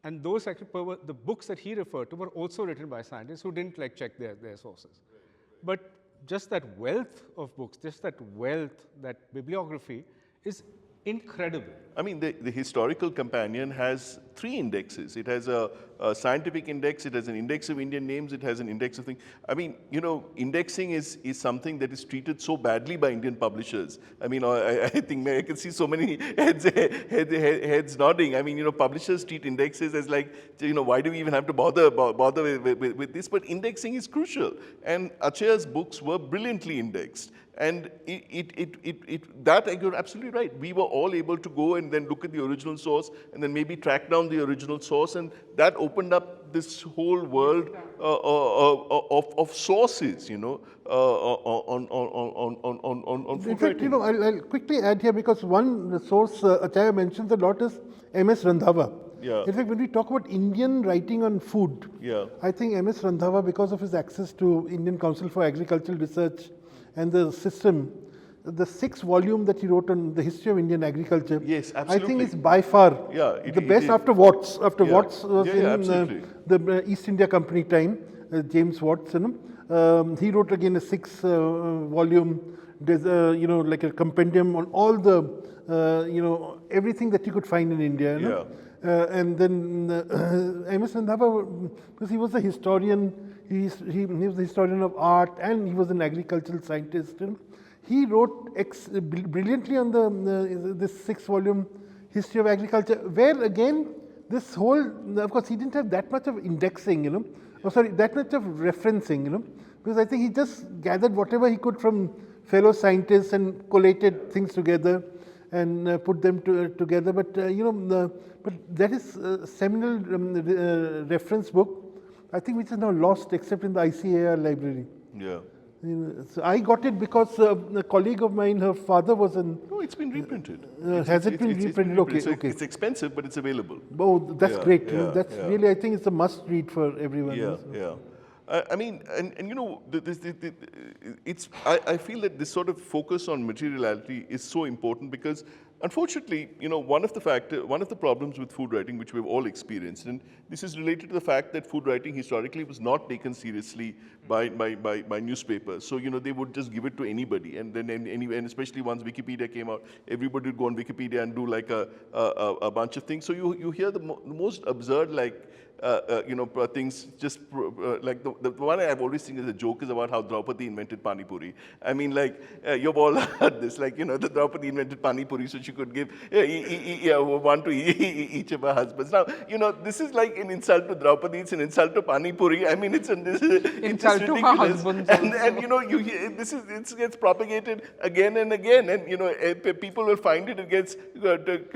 And those the books that he referred to were also written by scientists who didn't check their sources. But just that wealth of books, just that wealth, that bibliography is incredible. I mean, the historical companion has 3 indexes. It has a scientific index, it has an index of Indian names, it has an index of things. I mean, indexing is something that is treated so badly by Indian publishers. I mean, I think I can see so many heads nodding. I mean, publishers treat indexes as why do we even have to bother with this? But indexing is crucial. And Achaya's books were brilliantly indexed. And you're absolutely right. We were all able to go and then look at the original source and then maybe track down the original source, and that opened up this whole world of sources, on food In fact, writing. I'll quickly add here, because one source Achaya mentions a lot is M.S. Randhawa. Yeah. In fact, when we talk about Indian writing on food, I think M.S. Randhawa, because of his access to Indian Council for Agricultural Research and the system, the 6th volume that he wrote on the history of Indian agriculture, Yes, I absolutely. think is by far the best after Watts. After Watts was in the East India Company time, James Watts. He wrote again a 6th volume. There's like a compendium on all the everything that you could find in India. And then M.S. Randhawa, because he was a historian, he was a historian of art, and he was an agricultural scientist. He wrote brilliantly on this 6th volume history of agriculture, where again this whole, of course, he didn't have that much of indexing, that much of referencing, because I think he just gathered whatever he could from fellow scientists and collated things together and put them together. But but that is a seminal reference book, I think, which is now lost except in the ICAR library. Yeah. So I got it because a colleague of mine, her father was in. No, it's been reprinted. Has it been reprinted? Okay. It's expensive, but it's available. Oh, that's great. That's really, I think, it's a must read for everyone. Yeah. I mean, and I feel that this sort of focus on materiality is so important because Unfortunately, one of the problems with food writing, which we've all experienced, and this is related to the fact that food writing historically was not taken seriously by newspapers. So, they would just give it to anybody, and then and especially once Wikipedia came out, everybody would go on Wikipedia and do like a bunch of things. So you hear the most absurd, like, things just like the one I've always seen as a joke is about how Draupadi invented Pani Puri. I mean, like, you've all heard this, like, the Draupadi invented Pani Puri so she could give one to each of her husbands. Now, this is like an insult to Draupadi, it's an insult to Pani Puri. I mean, it's insult to her husbands. And you hear, it gets propagated again and again, and people will find it gets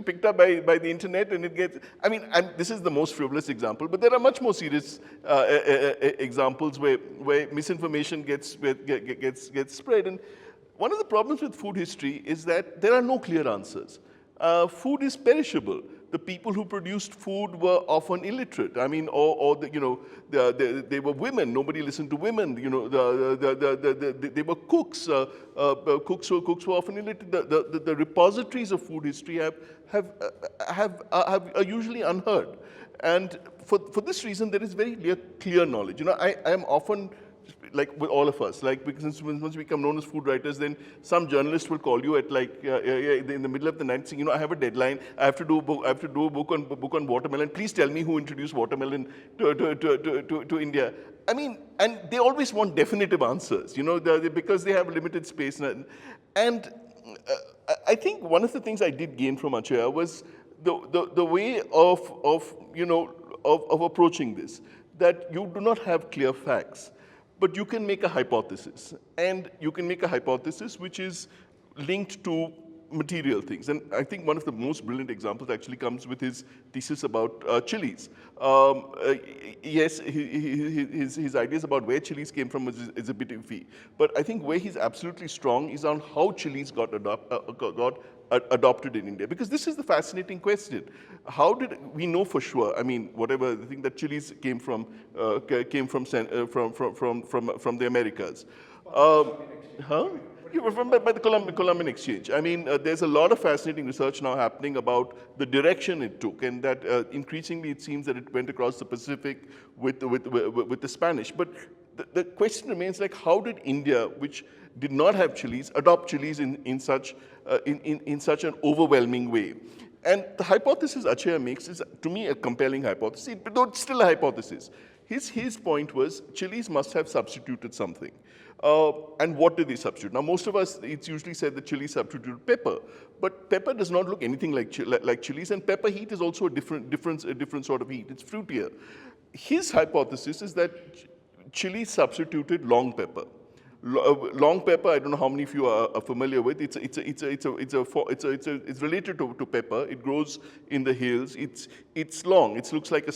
picked up by the internet, and it gets. I mean, this is the most frivolous example. But there are much more serious examples where misinformation gets spread. And one of the problems with food history is that there are no clear answers. Food is perishable. The people who produced food were often illiterate. I mean, they were women. Nobody listened to women. They were cooks. Cooks were often illiterate. The repositories of food history are usually unheard. And for this reason, there is very clear knowledge. I am often, like with all of us, like, because once we become known as food writers, then some journalist will call you at in the middle of the night saying, I have a deadline, I have to do a book on watermelon. Please tell me who introduced watermelon to India. I mean, and they always want definitive answers, because they have limited space. And I think one of the things I did gain from Achaya was the way of approaching this, that you do not have clear facts, but you can make a hypothesis. And you can make a hypothesis which is linked to material things. And I think one of the most brilliant examples actually comes with his thesis about chilies. Yes, his ideas about where chilies came from is a bit iffy. But I think where he's absolutely strong is on how chilies got adopted in India, because this is the fascinating question. How did we know for sure? I mean, whatever the thing that chilies came from the Americas. By the Columbian Exchange. I mean, there's a lot of fascinating research now happening about the direction it took, and that increasingly it seems that it went across the Pacific with the Spanish. But the question remains, like, how did India, which did not have chilies, adopt chilies in such an overwhelming way? And the hypothesis Achaya makes is, to me, a compelling hypothesis, but though it's still a hypothesis. His point was chilies must have substituted something. And what did they substitute? Now, most of us, it's usually said that chili substituted pepper, but pepper does not look anything like chilies, and pepper heat is also a different sort of heat. It's fruitier. His hypothesis is that chili substituted long pepper. Long pepper, I don't know how many of you are familiar with. It's related to pepper. It grows in the hills. It's long. It looks like a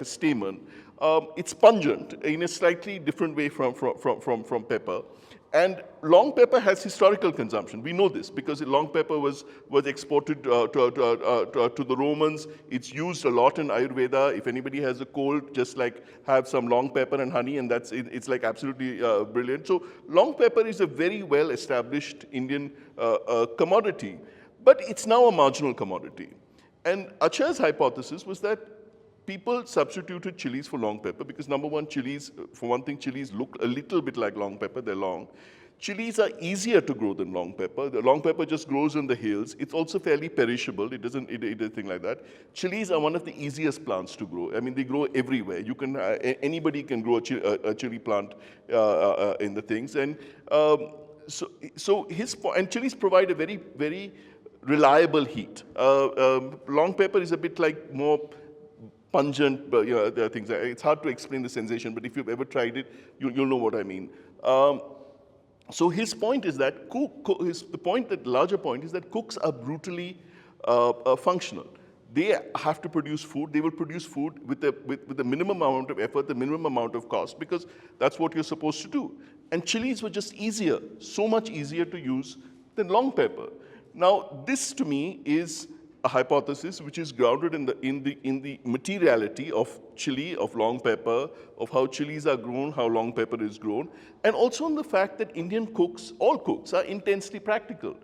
stamen. It's pungent in a slightly different way from pepper. And long pepper has historical consumption. We know this because long pepper was exported to the Romans. It's used a lot in Ayurveda. If anybody has a cold, just like have some long pepper and honey, and it's like absolutely brilliant. So long pepper is a very well established Indian commodity, but it's now a marginal commodity. And Achaya's hypothesis was that people substituted chilies for long pepper because, number one, chilies look a little bit like long pepper. They're long. Chilies are easier to grow than long pepper. The long pepper just grows in the hills. It's also fairly perishable. It doesn't eat anything like that. Chilies are one of the easiest plants to grow. I mean, they grow everywhere. You can anybody can grow a chili plant in the things. And so his point, and chilies provide a very, very reliable heat. Long pepper is a bit like more pungent, but there are things. It's hard to explain the sensation, but if you've ever tried it, you'll know what I mean. So his point is that the larger point is that cooks are brutally functional. They have to produce food. They will produce food with the minimum amount of effort, the minimum amount of cost, because that's what you're supposed to do. And chilies were just easier, so much easier to use than long pepper. Now, this to me is a hypothesis which is grounded in the materiality of chili, of long pepper, of how chilies are grown, how long pepper is grown, and also on the fact that Indian cooks, all cooks, are intensely practical.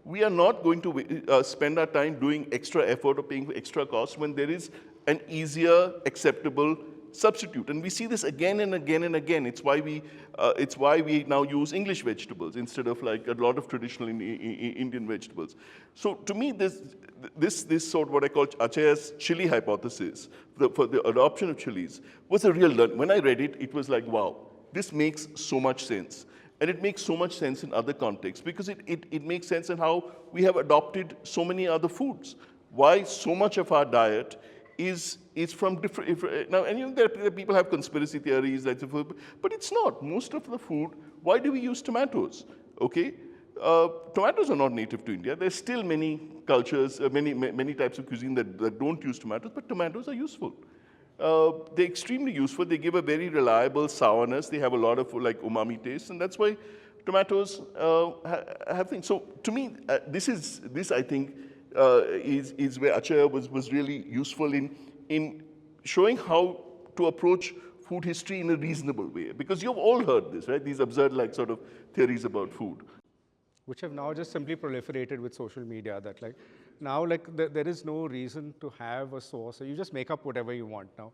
we are not going to spend our time doing extra effort or paying for extra cost when there is an easier, acceptable substitute. And we see this again and again and again. It's why we now use English vegetables instead of like a lot of traditional Indian vegetables. So to me, this sort of what I call Achaya's chili hypothesis for the adoption of chilies was a real learn. When I read it, it was like, wow, this makes so much sense. And it makes so much sense in other contexts because it makes sense in how we have adopted so many other foods. Why so much of our diet is from different, now, and you know, there people have conspiracy theories, but it's not. Most of the food, why do we use tomatoes? Okay, tomatoes are not native to India. There's still many cultures, many types of cuisine that don't use tomatoes, but tomatoes are useful. They're extremely useful. They give a very reliable sourness. They have a lot of like umami taste, and that's why tomatoes have things. So to me, this I think is where Achaya was really useful in showing how to approach food history in a reasonable way. Because you've all heard this, right? These absurd like sort of theories about food. Which have now just simply proliferated with social media, that like, now like there is no reason to have a source, so you just make up whatever you want now.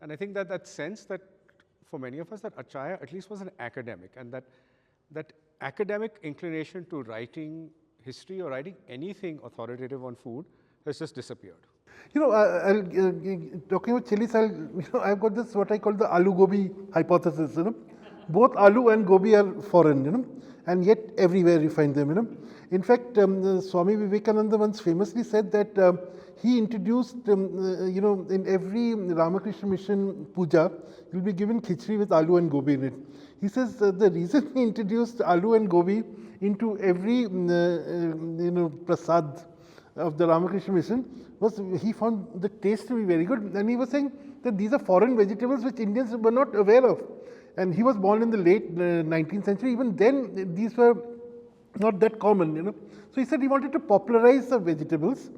And I think that sense that for many of us that Achaya at least was an academic, and that academic inclination to writing history or writing anything authoritative on food has just disappeared. You know, talking about chilies, I've got this what I call the aloo gobi hypothesis. You know, both aloo and gobi are foreign. You know, and yet everywhere you find them. You know, in fact, Swami Vivekananda once famously said that he introduced, you know, in every Ramakrishna mission puja, you'll be given khichdi with aloo and gobi in it. He says the reason he introduced aloo and gobi into every you know, prasad of the Ramakrishna mission was he found the taste to be very good, and he was saying that these are foreign vegetables which Indians were not aware of. And he was born in the late 19th century. Even then, these were not that common, you know. So he said he wanted to popularize the vegetables,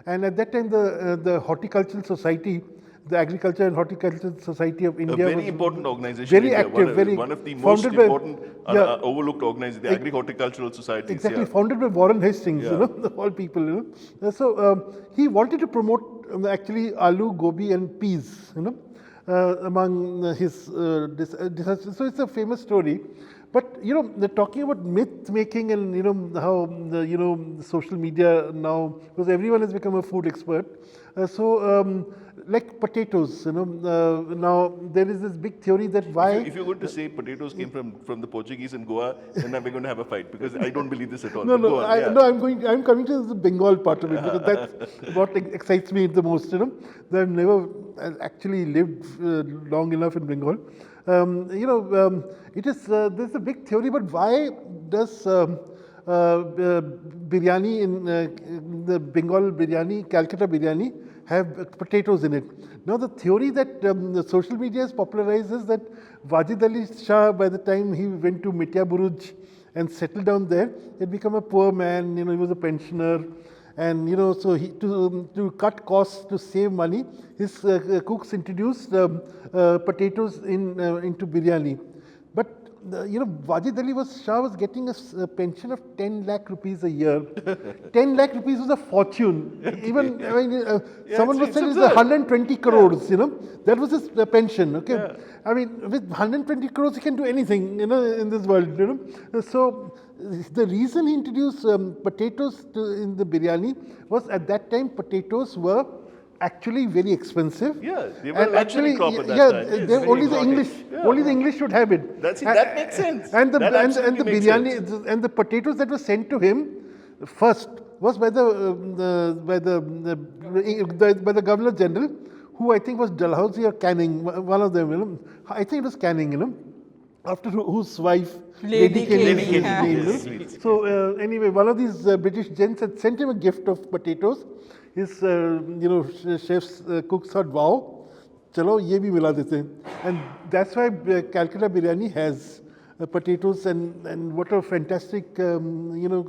and at that time, the Horticultural Society, the Agriculture and Horticultural Society of India, a very important organization. Very active, one of the most important overlooked organizations, the Agri-Horticultural Society. Exactly, founded by Warren Hastings, you know, of all people, you know. So he wanted to promote actually aloo, gobi, and peas, you know. Among his disciples. So it's a famous story. But you know, talking about myth making and you know how you know social media now, because everyone has become a food expert. Like potatoes, you know, now there is this big theory that why. If you're going to say potatoes came from the Portuguese in Goa, then we're going to have a fight because I don't believe this at all. No, I'm coming to the Bengal part of it because that's what excites me the most. You know, I've never actually lived long enough in Bengal. You know, it is there's a big theory, but why does biryani in the Bengal biryani, Calcutta biryani, have potatoes in it? Now the theory that the social media has popularized is that Wajid Ali Shah, by the time he went to Mitya Buruj and settled down there, he had become a poor man, you know, he was a pensioner. And you know, so to cut costs, to save money, his cooks introduced potatoes into biryani. But you know, Wajid Ali Shah was getting a pension of 10 lakh rupees a year. 10 lakh rupees was a fortune. Even I mean, someone was saying it's 120 crores. You know, that was his pension. Okay, yeah. I mean, with 120 crores, he can do anything. You know, in this world. You know, so. The reason he introduced potatoes in the biryani was at that time potatoes were actually very expensive. Yeah, they were luxury crop at that time. Yes, only the English should have it. That makes sense. And the biryani and the potatoes that were sent to him first was by the Governor General, who I think was Dalhousie or Canning, one of them. You know, I think it was Canning. You know, after whose wife. Lady Canning. So anyway, one of these British gents had sent him a gift of potatoes. His you know, chefs, cooks thought, wow, chalo ye bhi mila dete. And that's why Calcutta biryani has potatoes, and what a fantastic you know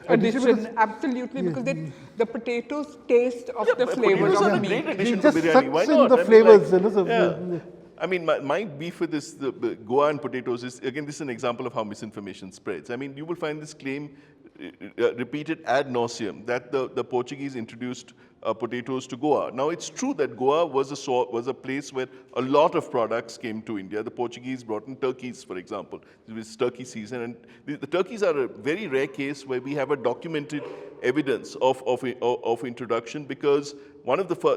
addition. Absolutely, because the potatoes taste of the flavors of the meat. It just sucks in the flavors. I mean, my beef with this, the Goa and potatoes is, again, this is an example of how misinformation spreads. I mean, you will find this claim repeated ad nauseum that the Portuguese introduced potatoes to Goa. Now it's true that Goa was a place where a lot of products came to India. The Portuguese brought in turkeys, for example. It was turkey season, and the turkeys are a very rare case where we have a documented evidence of introduction, because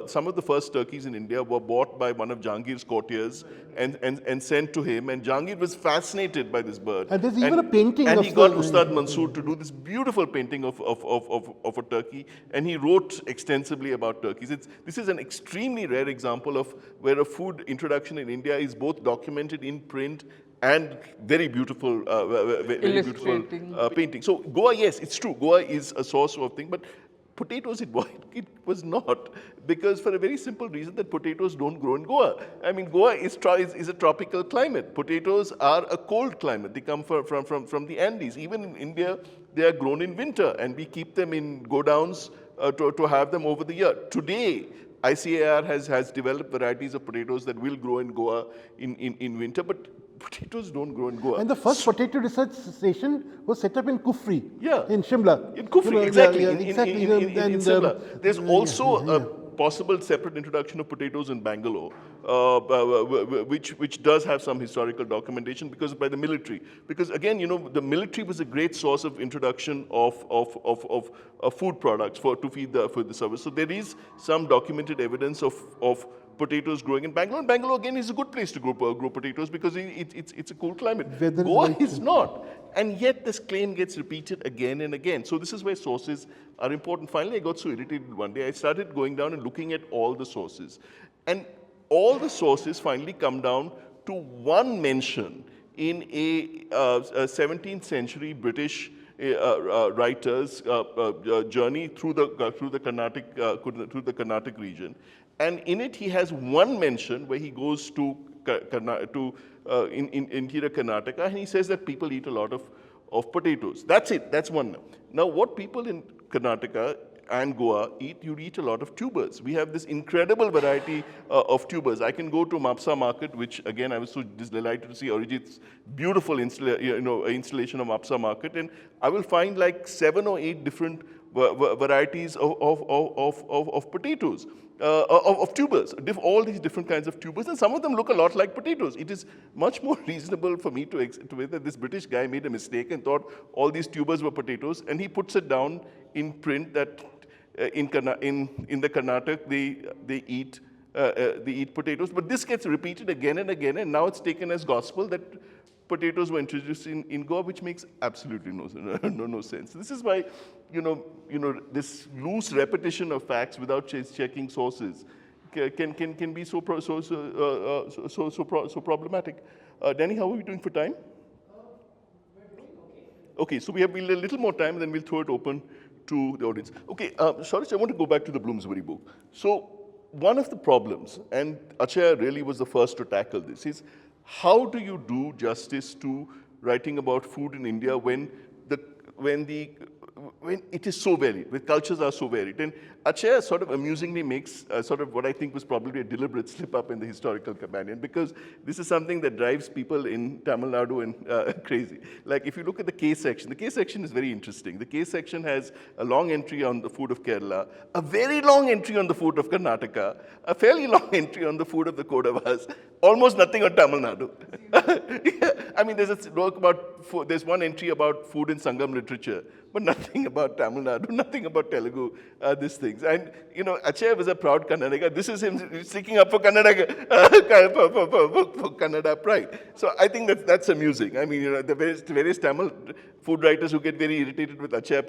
some of the first turkeys in India were bought by one of Jahangir's courtiers and sent to him, and Jahangir was fascinated by this bird. And there's even a painting and of he got the- Ustad Mansoor to do this beautiful painting of a turkey, and he wrote extensively about turkeys. This is an extremely rare example of where a food introduction in India is both documented in print and very beautiful, painting. So Goa, yes, it's true. Goa is a source of thing, but potatoes, it was not, because for a very simple reason that potatoes don't grow in Goa. I mean, Goa is a tropical climate. Potatoes are a cold climate. They come from the Andes. Even in India, they are grown in winter, and we keep them in godowns to have them over the year. Today, ICAR has developed varieties of potatoes that will grow in Goa in winter, but potatoes don't grow in Goa. And the first potato research station was set up in Kufri, Yeah. in Shimla. In Kufri, You know, exactly. yeah, In exactly. Shimla. There's also yeah. a possible separate introduction of potatoes in Bangalore, which does have some historical documentation because by the military. Because again, the military was a great source of introduction of food products to feed the service. So there is some documented evidence of potatoes growing in Bangalore. And Bangalore, again, is a good place to grow potatoes because it's a cool climate. Weather is Goa right. is not. And yet this claim gets repeated again and again. So this is where sources are important. Finally, I got so irritated one day, I started going down and looking at all the sources. And all the sources finally come down to one mention in a 17th century British writer's journey through the Carnatic region. And in it, he has one mention where he goes to interior Karnataka, and he says that people eat a lot of potatoes. That's it. That's one. Now, what people in Karnataka and Goa eat, you eat a lot of tubers. We have this incredible variety of tubers. I can go to Mapsa market, which again, I was so delighted to see Arijit's beautiful installation of Mapsa market, and I will find like 7 or 8 different varieties of potatoes. Of tubers, all these different kinds of tubers, and some of them look a lot like potatoes. It is much more reasonable for me to that this British guy made a mistake and thought all these tubers were potatoes, and he puts it down in print that in the Karnataka they eat potatoes. But this gets repeated again and again, and now it's taken as gospel that potatoes were introduced in Goa, which makes absolutely no sense. This is why, this loose repetition of facts without checking sources can be so problematic. Danny, how are we doing for time? Okay, so we have a little more time, and then we'll throw it open to the audience. Okay, Sourish, I want to go back to the Bloomsbury book. So one of the problems, and Achaya really was the first to tackle this, is how do you do justice to writing about food in India when it is so varied, when cultures are so varied? And Achaya sort of amusingly makes sort of what I think was probably a deliberate slip up in the historical companion, because this is something that drives people in Tamil Nadu and crazy. Like if you look at the case section is very interesting. The case section has a long entry on the food of Kerala, a very long entry on the food of Karnataka, a fairly long entry on the food of the Kodavas, almost nothing on Tamil Nadu. Yeah, I mean, there's one entry about food in Sangam literature, but nothing about Tamil Nadu, nothing about Telugu, these things. And, Achaya was a proud Kannadiga. This is him sticking up for Kannada, for Kannada pride. So I think that's amusing. I mean, the various Tamil food writers who get very irritated with Achaya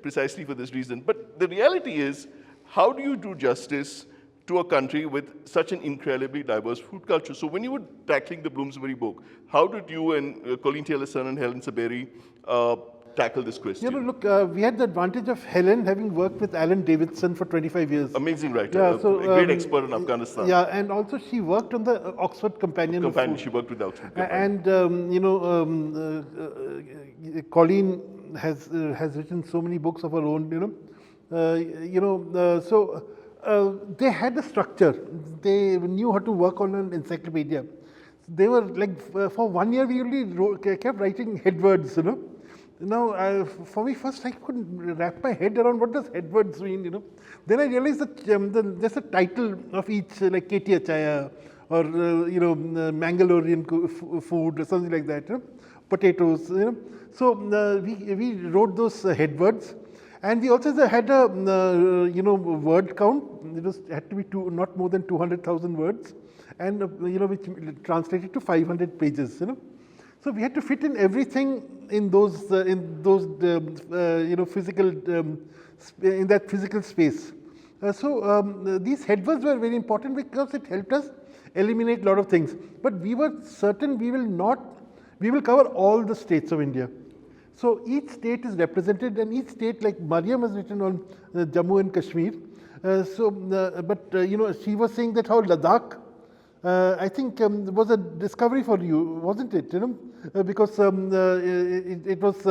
precisely for this reason. But the reality is, how do you do justice to a country with such an incredibly diverse food culture? So when you were tackling the Bloomsbury book, how did you and Colleen Taylor-Son and Helen Saberi tackle this question? Look, we had the advantage of Helen having worked with Alan Davidson for 25 years. Amazing writer, Yeah, so, a great expert in Afghanistan. Yeah, and also she worked on the Oxford Companion of Food. She worked with the Oxford Companion. And, Colleen has written so many books of her own, so they had a structure. They knew how to work on an encyclopedia. They were like, for 1 year, we only kept writing headwords, Now, for me, first I couldn't wrap my head around what does headwords mean, you know. Then I realized that there's a title of each, like KT Achaya or, you know, Mangalorean food or something like that, you know, potatoes, you know. So we wrote those headwords. And we also had a, you know, word count. It had to be not more than 200,000 words, and you know, which translated to 500 pages. You know, so we had to fit in everything in those you know, physical in that physical space. These headwords were very important because it helped us eliminate a lot of things. But we were certain we will cover all the states of India. So each state is represented, and each state, like Marryam has written on Jammu and Kashmir. You know, she was saying that how Ladakh, I think, was a discovery for you, wasn't it? You know, because it was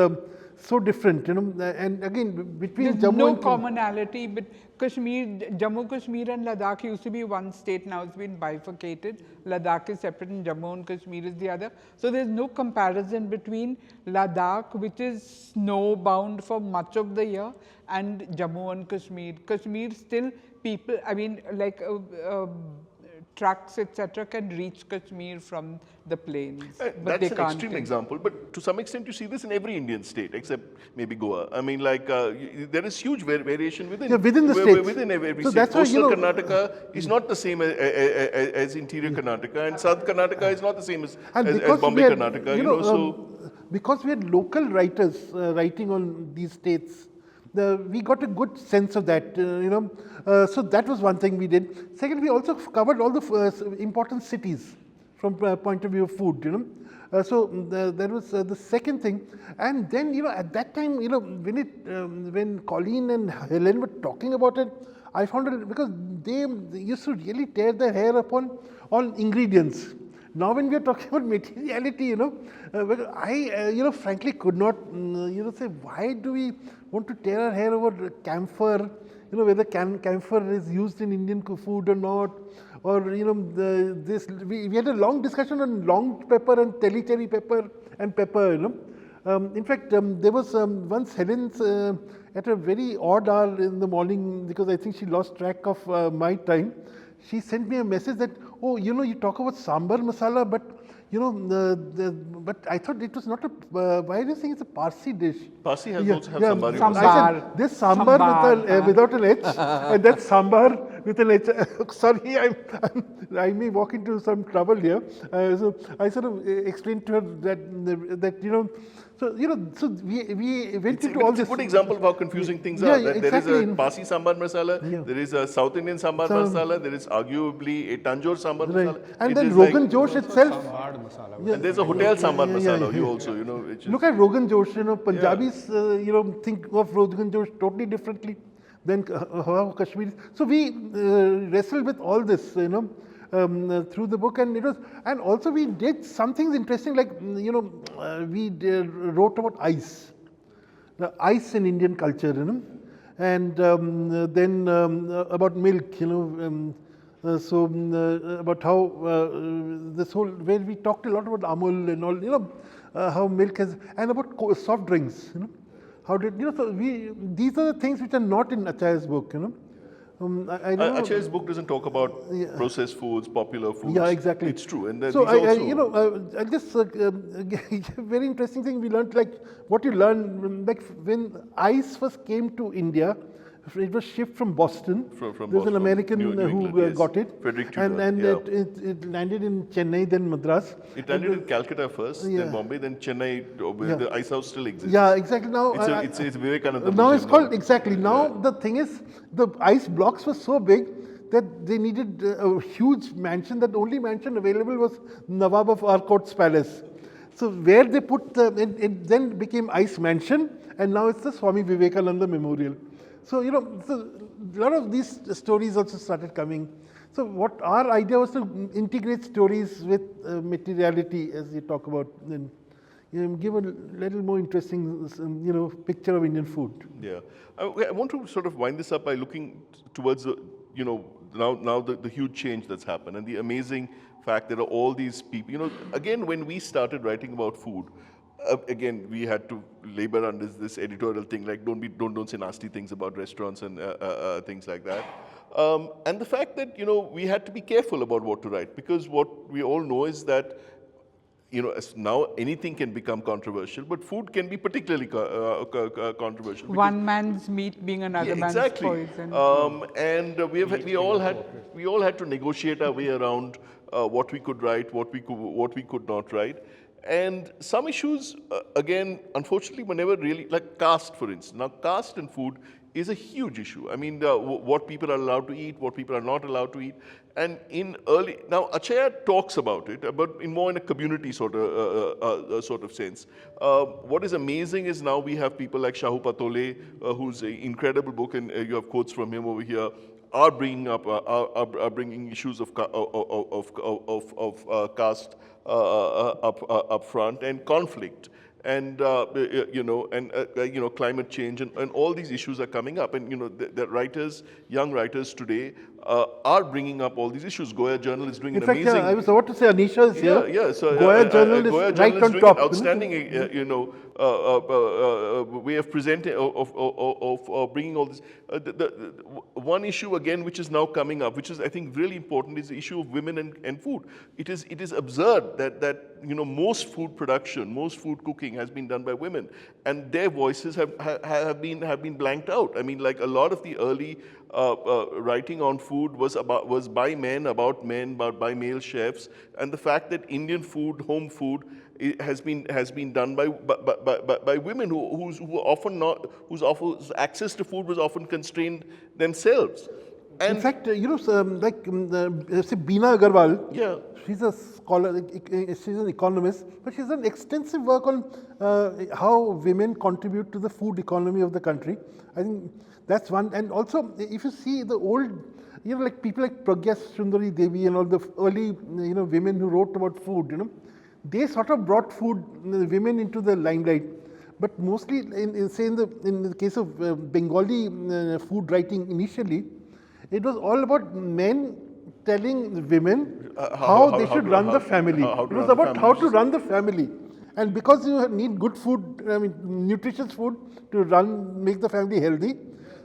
so different. You know, and again between There's Jammu no and commonality, but Jammu Kashmir and Ladakh used to be one state. Now it's been bifurcated. Ladakh is separate and Jammu and Kashmir is the other. So there's no comparison between Ladakh, which is snow-bound for much of the year, and Jammu and Kashmir. Kashmir still people, I mean, like trucks, etc., can reach Kashmir from the plains. But That's they an can't extreme example, but to some extent you see this in every Indian state, except maybe Goa. I mean, like, there is huge variation within, within the states. within every So state. that's why, you Coastal know, Karnataka is not the same as interior Karnataka, and South Karnataka is not the same as Bombay, Karnataka. You know, so because we had local writers writing on these states, we got a good sense of that, you know. So that was one thing we did. Second, we also covered all the important cities from point of view of food, you know. That was the second thing. And then, you know, at that time, you know, when Colleen and Helen were talking about it, I found it because they used to really tear their hair upon all ingredients. Now, when we are talking about materiality, you know, I, you know, frankly could not, you know, say, why do we want to tear our hair over camphor, you know, whether camphor is used in Indian food or not, or, you know, we had a long discussion on long pepper and telecherry pepper and pepper, you know. In fact, there was once Helen's at a very odd hour in the morning, because I think she lost track of my time. She sent me a message that, oh, you know, you talk about sambar masala, but you know, but I thought it was not a. Why do you think it's a Parsi dish? Parsi has also have sambar. I said this sambar without an H, and that's sambar with an H. Sorry, I may walk into some trouble here. So I sort of explained to her that you know. So, you know, so we went into all this. It's a good example of how confusing things are. That exactly. There is a Parsi sambar masala, there is a South Indian sambar masala, there is arguably a Tanjore sambar masala. And then Rogan Josh itself. And there's a hotel sambar masala, you also, you know. Look at Rogan Josh, you know, Punjabis, you know, think of Rogan Josh totally differently than how Kashmiri. So we wrestled with all this, you know. Through the book, and it was, and also we did some things interesting, like, you know, we wrote about ice, the ice in Indian culture, you know, and then about milk, you know, about how this whole, where we talked a lot about Amul and all, you know, how milk has, and about soft drinks, you know, how did, you know, so these are the things which are not in Achaya's book, you know. Achaya's book doesn't talk about processed foods, popular foods. Yeah, exactly. It's true. And so you know, just very interesting thing we learned, like what you learn, like when ice first came to India, it was shipped from Boston. There's an American who got it. Frederick Tudor. And it landed in Chennai, then Madras. It landed in Calcutta first, then Bombay, then Chennai, where the ice house still exists. Yeah, exactly. Now it's Vivekananda. Now it's called, exactly. Now the thing is, the ice blocks were so big that they needed a huge mansion. That only mansion available was Nawab of Arcot's palace. So where they put it then became Ice Mansion, and now it's the Swami Vivekananda Memorial. So, you know, so a lot of these stories also started coming. So what our idea was to integrate stories with materiality, as you talk about, and you know, give a little more interesting, you know, picture of Indian food. Yeah, I want to sort of wind this up by looking towards the, you know, now the huge change that's happened and the amazing fact that all these people, you know, again, when we started writing about food, again, we had to labor under this editorial thing, like don't say nasty things about restaurants and things like that. And the fact that, you know, we had to be careful about what to write, because what we all know is that, you know, as now anything can become controversial, but food can be particularly controversial. One man's meat being another man's poison. And we all had to negotiate our way around what we could write, what we could not write. And some issues, again, unfortunately, were never really, like caste, for instance. Now, caste in food is a huge issue. I mean, what people are allowed to eat, what people are not allowed to eat. And now Achaya talks about it, but more in a community sort of sense. What is amazing is now we have people like Shahu Patole, who's an incredible book, and you have quotes from him over here, are bringing issues of caste up front, and conflict, and climate change, and all these issues are coming up. And the writers, young writers today, are bringing up all these issues. Goya Journal is doing in an fact, amazing. Yeah, I was about to say Anisha is here. Yeah. So Goya Journal is right on doing top. an outstanding, way of presenting, of bringing all this. The one issue again, which is now coming up, which is I think really important, is the issue of women and food. It is absurd that most food production, most food cooking has been done by women, and their voices have been blanked out. I mean, like a lot of the early writing on food was by men, about men, by male chefs, and the fact that Indian food, home food, has been done by women whose access to food was often constrained themselves. And in fact, say Beena Agarwal, yeah, she's a scholar, she's an economist, but she's done extensive work on how women contribute to the food economy of the country. I think that's one. And also, if you see the old, like people like Pragya Sundari Devi and all the early, women who wrote about food, they sort of brought women into the limelight. But mostly, in the case of Bengali food writing initially, it was all about men telling women how they should run the family. It was about how to run the family. And because you need good food, I mean, nutritious food to make the family healthy,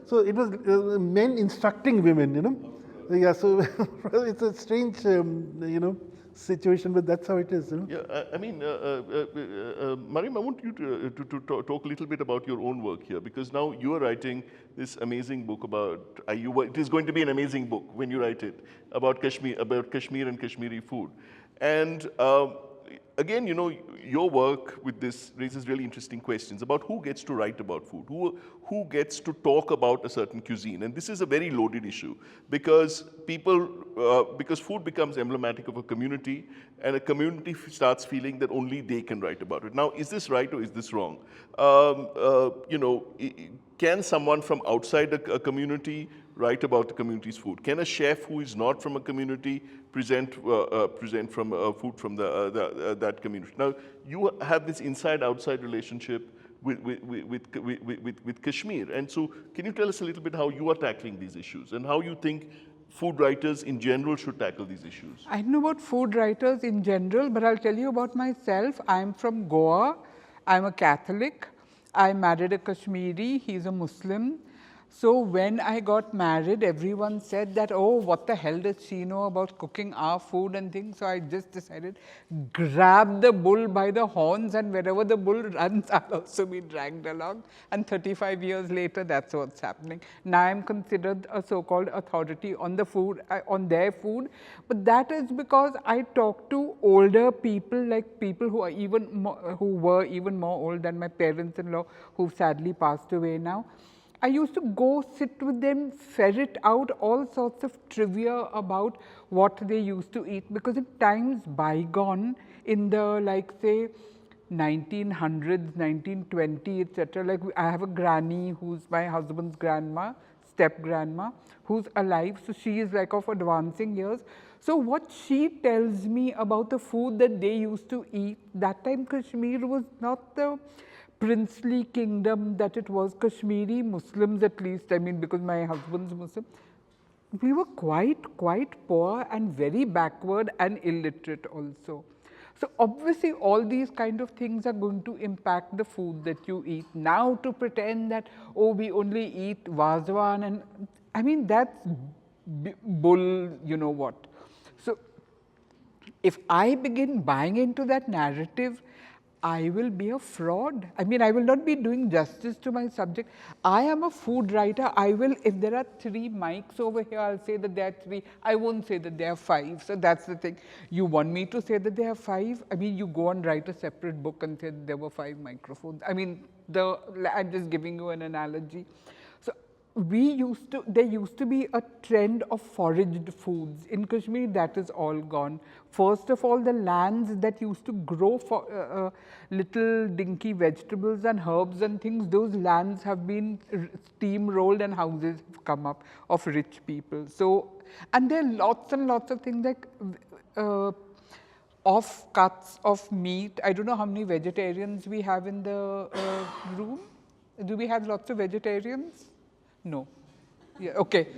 so it was men instructing women, Yeah, so it's a strange, situation, but that's how it is. Yeah, I mean, Marryam, I want you to talk a little bit about your own work here, because now you are writing this amazing book about, it is going to be an amazing book when you write it, about Kashmir and Kashmiri food. And again, your work with this raises really interesting questions about who gets to write about food, who gets to talk about a certain cuisine. And this is a very loaded issue, because because food becomes emblematic of a community, and a community starts feeling that only they can write about it. Now, is this right or is this wrong? Can someone from outside a community write about the community's food? Can a chef who is not from a community present from food from that community? Now, you have this inside-outside relationship with Kashmir, and so can you tell us a little bit how you are tackling these issues, and how you think food writers in general should tackle these issues? I don't know about food writers in general, but I'll tell you about myself. I'm from Goa. I'm a Catholic. I married a Kashmiri. He's a Muslim. So when I got married, everyone said that, oh, what the hell does she know about cooking our food and things? So I just decided, grab the bull by the horns, and wherever the bull runs, I'll also be dragged along. And 35 years later, that's what's happening. Now I'm considered a so-called authority on the food, on their food. But that is because I talk to older people, like people who are who were even more old than my parents-in-law, who've sadly passed away now. I used to go sit with them, ferret out all sorts of trivia about what they used to eat, because in times bygone, in the, like, say, 1900s, 1920, etc., like I have a granny who's my husband's grandma, step-grandma, who's alive, so she is like of advancing years. So what she tells me about the food that they used to eat, that time Kashmir was not the princely kingdom that it was. Kashmiri Muslims, at least, I mean, because my husband's Muslim, we were quite poor and very backward and illiterate also. So obviously all these kind of things are going to impact the food that you eat. Now to pretend that, oh, we only eat Vazwan, and I mean, that's bull, you know what. So if I begin buying into that narrative, I will be a fraud. I mean, I will not be doing justice to my subject. I am a food writer. I will, if there are 3 mics over here, I'll say that there are 3. I won't say that there are 5. So that's the thing. You want me to say that there are 5? I mean, you go and write a separate book and say that there were 5 microphones. I mean, I'm just giving you an analogy. So there used to be a trend of foraged foods. In Kashmir, that is all gone. First of all, the lands that used to grow for little dinky vegetables and herbs and things, those lands have been steamrolled and houses have come up of rich people. So, and there are lots and lots of things like off cuts of meat. I don't know how many vegetarians we have in the room. Do we have lots of vegetarians? No. Yeah, okay.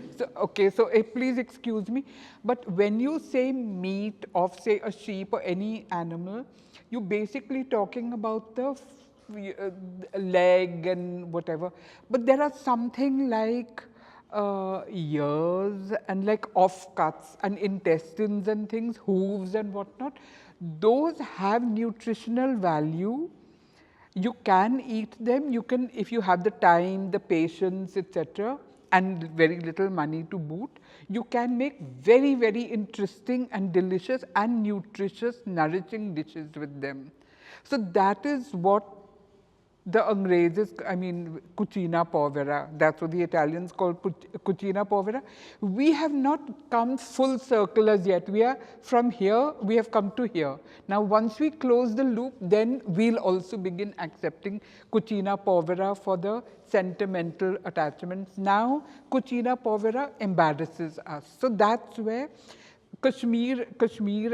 So please excuse me. But when you say meat of, say, a sheep or any animal, you're basically talking about the leg and whatever. But there are something like ears and like offcuts and intestines and things, hooves and whatnot. Those have nutritional value. You can eat them, you can, if you have the time, the patience, etc., and very little money to boot, you can make very, very interesting and delicious and nutritious, nourishing dishes with them. So that is what the Angrezes, I mean, cucina povera, that's what the Italians call cucina povera. We have not come full circle as yet. We are from here, we have come to here. Now, once we close the loop, then we'll also begin accepting cucina povera for the sentimental attachments. Now, cucina povera embarrasses us. So that's where Kashmir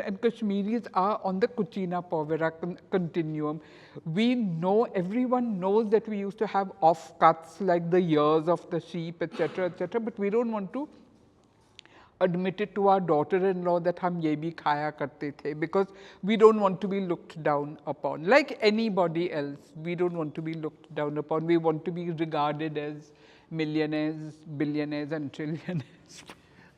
and Kashmiris are on the cucina povera continuum. We know, everyone knows that we used to have offcuts like the ears of the sheep, etc., but we don't want to admit it to our daughter-in-law that hum ye bhi khaya karte the, because we don't want to be looked down upon. Like anybody else, we don't want to be looked down upon. We want to be regarded as millionaires, billionaires, and trillionaires.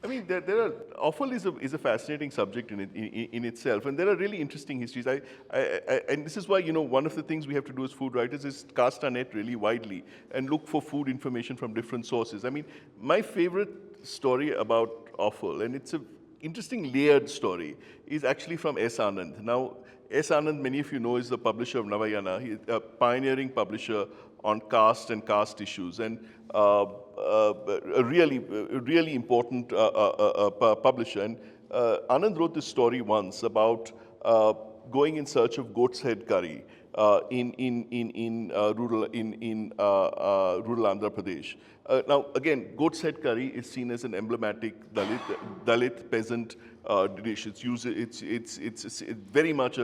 I mean, there are, offal is a fascinating subject in itself, and there are really interesting histories. And this is why, you know, one of the things we have to do as food writers is cast our net really widely and look for food information from different sources. I mean, my favorite story about offal, and it's an interesting layered story, is actually from S. Anand. Now, S. Anand, many of you know, is the publisher of Navayana. He's a pioneering publisher on caste and caste issues, and a really important publisher. And Anand wrote this story once about going in search of goat's head curry in rural Andhra Pradesh. Now, again, goat's head curry is seen as an emblematic Dalit peasant dish. It's very much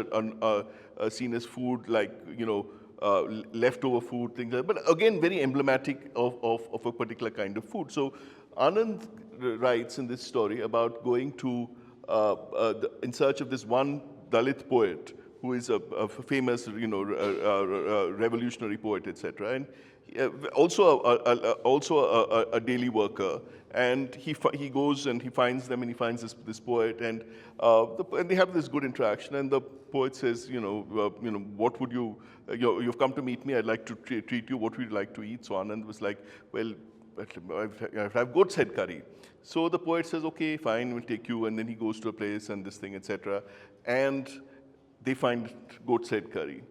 seen as food, like, you know, leftover food, things like that. But again, very emblematic of a particular kind of food. So Anand writes in this story about going to, in search of this one Dalit poet who is a famous, you know, revolutionary poet, etc. And also a daily worker. And he goes and he finds them, and he finds this poet, and they have this good interaction. And the poet says, you know, what would you've come to meet me. I'd like to treat you. What would you like to eat? So Anand was like, well, I have goat's head curry. So the poet says, okay, fine, we'll take you. And then he goes to a place and this thing, etc. And they find goat's head curry.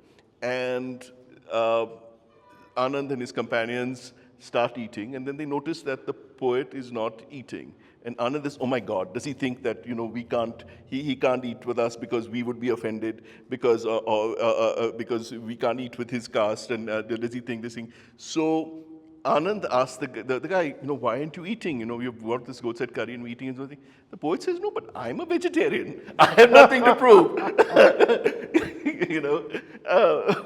And Anand and his companions start eating, and then they notice that the poet is not eating. And Anand is, oh my God, does he think that, you know, we can't, he can't eat with us because we would be offended, because we can't eat with his caste, and does he think this thing? So Anand asks the guy, you know, why aren't you eating? You know, you've got this goat's head curry and we're eating and something. The poet says, no, but I'm a vegetarian. I have nothing to prove. You know,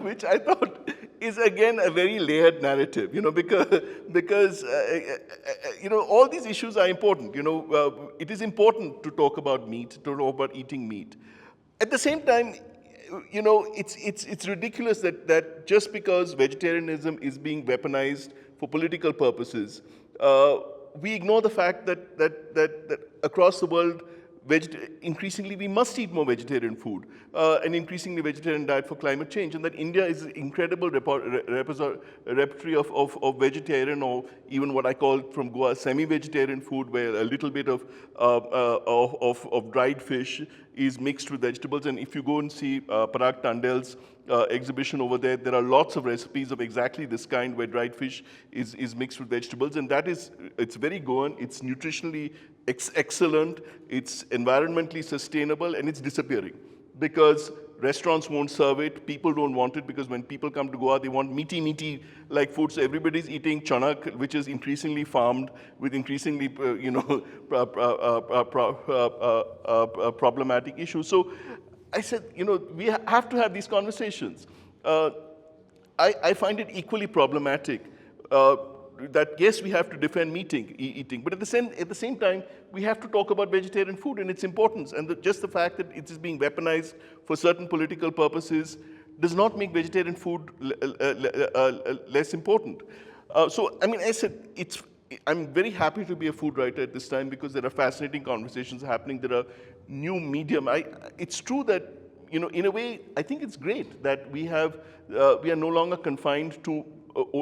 which I thought is again a very layered narrative, you know, because you know, all these issues are important. You know, it is important to talk about meat, to talk about eating meat. At the same time, you know, it's ridiculous that just because vegetarianism is being weaponized for political purposes, we ignore the fact that across the world, increasingly we must eat more vegetarian food, an increasingly vegetarian diet for climate change, and that India is an incredible repertory of vegetarian, or even what I call from Goa semi-vegetarian food, where a little bit of dried fish is mixed with vegetables. And if you go and see Parag Tandel's exhibition over there, there are lots of recipes of exactly this kind, where dried fish is mixed with vegetables, and it's very Goan, it's nutritionally excellent, it's environmentally sustainable, and it's disappearing because restaurants won't serve it, people don't want it, because when people come to Goa, they want meaty like food. So everybody's eating chanak, which is increasingly farmed with increasingly, problematic issues. So I said, we have to have these conversations. I find it equally problematic that yes, we have to defend eating, but at the same time, we have to talk about vegetarian food and its importance. And just the fact that it is being weaponized for certain political purposes does not make vegetarian food less important. So, I mean, I said, I'm very happy to be a food writer at this time because there are fascinating conversations happening. There are new medium. It's true that, in a way, I think it's great that we are no longer confined to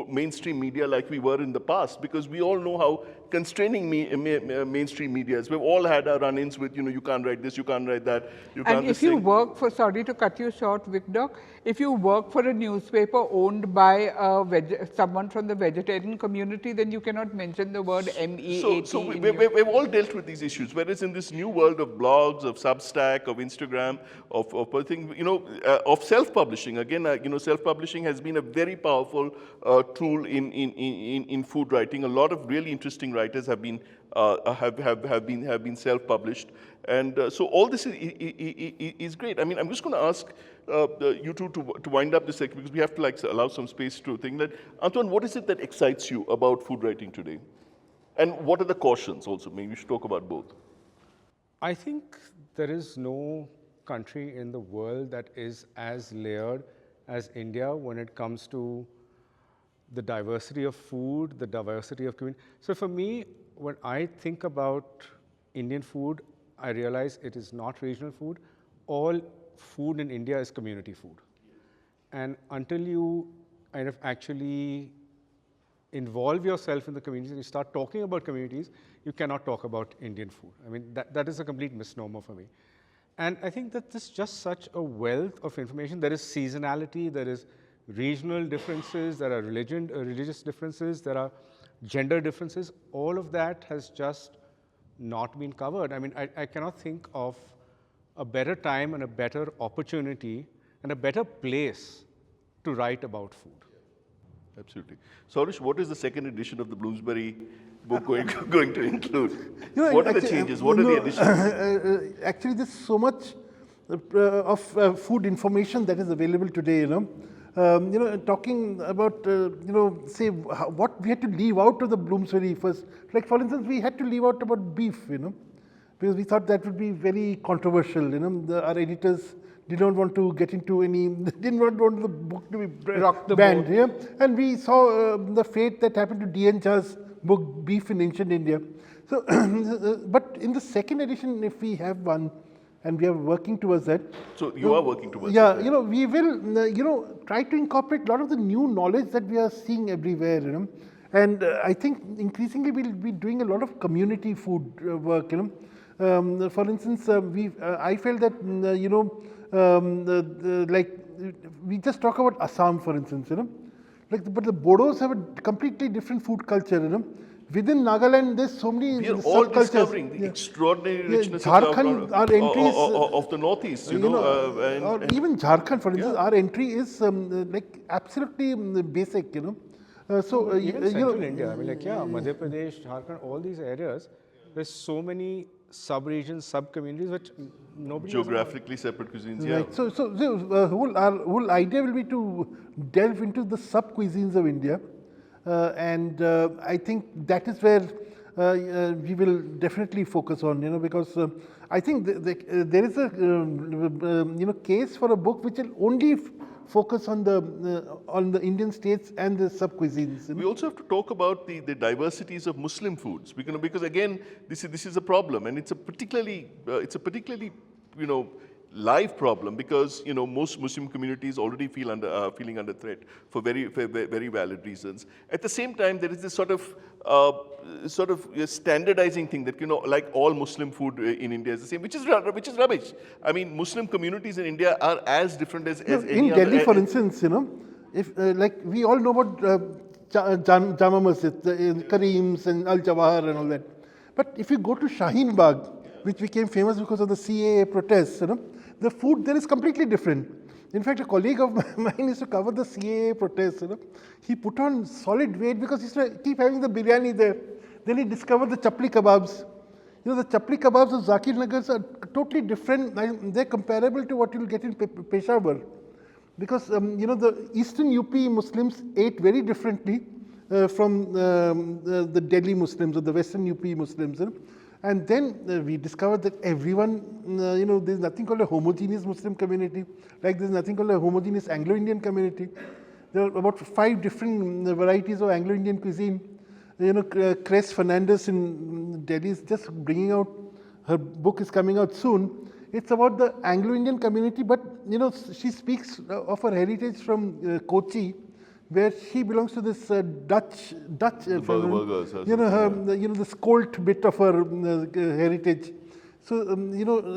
mainstream media like we were in the past, because we all know how constraining mainstream media is. We've all had our run-ins with, you can't write this, you can't write that, you can't. And if you work for, sorry to cut you short, Vikram, if you work for a newspaper owned by someone from the vegetarian community, then you cannot mention the word MEAT. So we've all dealt with these issues, whereas in this new world of blogs, of Substack, of Instagram, of self-publishing. Again, self-publishing has been a very powerful tool in food writing. A lot of really interesting writers have been self-published, and so all this is great. I mean, I'm just going to ask you two to wind up this section, because we have to allow some space to think that. Antoine, what is it that excites you about food writing today, and what are the cautions also? Maybe we should talk about both. I think there is no country in the world that is as layered as India when it comes to the diversity of food, the diversity of community. So for me, when I think about Indian food, I realize it is not regional food. All food in India is community food. And until you kind of actually involve yourself in the communities and you start talking about communities, you cannot talk about Indian food. I mean, that is a complete misnomer for me. And I think that there's just such a wealth of information. There is seasonality, there is regional differences, there are religious differences, there are gender differences. All of that has just not been covered. I mean, I cannot think of a better time and a better opportunity and a better place to write about food. Absolutely. Sourish, what is the second edition of the Bloomsbury book going to include? What are the changes? What are the additions? Actually, there's so much of food information that is available today, talking about, say, what we had to leave out of the Bloomsbury first. Like, for instance, we had to leave out about beef, because we thought that would be very controversial. Our editors did not want to get into didn't want the book to be banned. Yeah? And we saw the fate that happened to D.N. Jha's book, Beef in Ancient India. So, but in the second edition, if we have one, and we are working towards that. So you are working towards that? Yeah, we will, try to incorporate a lot of the new knowledge that we are seeing everywhere, And I think increasingly we'll be doing a lot of community food work, For instance, I felt that, we just talk about Assam, for instance, but the Bodos have a completely different food culture, Within Nagaland, there's so many we are all discovering the extraordinary richness of the Northeast, or even Jharkhand, for instance, our entry is absolutely basic, So even Central India, I mean, Madhya Pradesh, Jharkhand, all these areas, there's so many sub-regions, sub-communities which nobody geographically separate cuisines. Right. So our whole idea will be to delve into the sub-cuisines of India. And I think that is where we will definitely focus on, because I think there is a case for a book which will only focus on the Indian states and the sub cuisines. We also have to talk about the diversities of Muslim foods, because again, this is a problem, and it's a particularly live problem, because most Muslim communities already feeling under threat for very valid reasons. At the same time, there is this sort of standardizing thing that like all Muslim food in India is the same, which is rubbish. I mean, Muslim communities in India are as different as any in other. Delhi, for instance, if like we all know about Jama Masjid, the Kareem's and Al Jawahar and all that, but if you go to Shaheen Bagh, which became famous because of the CAA protests, the food there is completely different. In fact, a colleague of mine used to cover the CAA protests. He put on solid weight because he used to keep having the biryani there. Then he discovered the chapli kebabs. The chapli kebabs of Zakir Nagar are totally different. They're comparable to what you'll get in Peshawar. Because, the Eastern UP Muslims ate very differently from the Delhi Muslims or the Western UP Muslims. And then we discovered that everyone, there's nothing called a homogeneous Muslim community, like there's nothing called a homogeneous Anglo-Indian community. There are about 5 different varieties of Anglo-Indian cuisine. Cress Fernandez in Delhi is just bringing out, her book is coming out soon. It's about the Anglo-Indian community, but she speaks of her heritage from Kochi, where she belongs to this Dutch, burgers, the Skolt bit of her heritage. So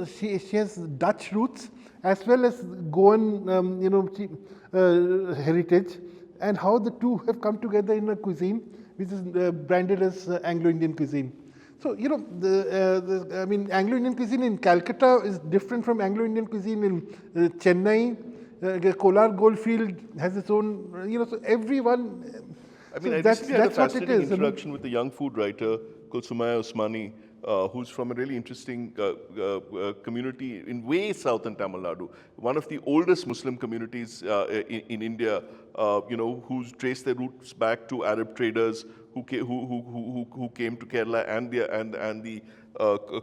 she has Dutch roots as well as Goan heritage, and how the two have come together in a cuisine which is branded as Anglo-Indian cuisine. So Anglo-Indian cuisine in Calcutta is different from Anglo-Indian cuisine in Chennai. Kolar Goldfield has its own, so everyone. I mean, I recently had a fascinating introduction with a young food writer called Sumaya Osmani, who's from a really interesting community in way southern Tamil Nadu, one of the oldest Muslim communities in India, who's traced their roots back to Arab traders who came to Kerala and the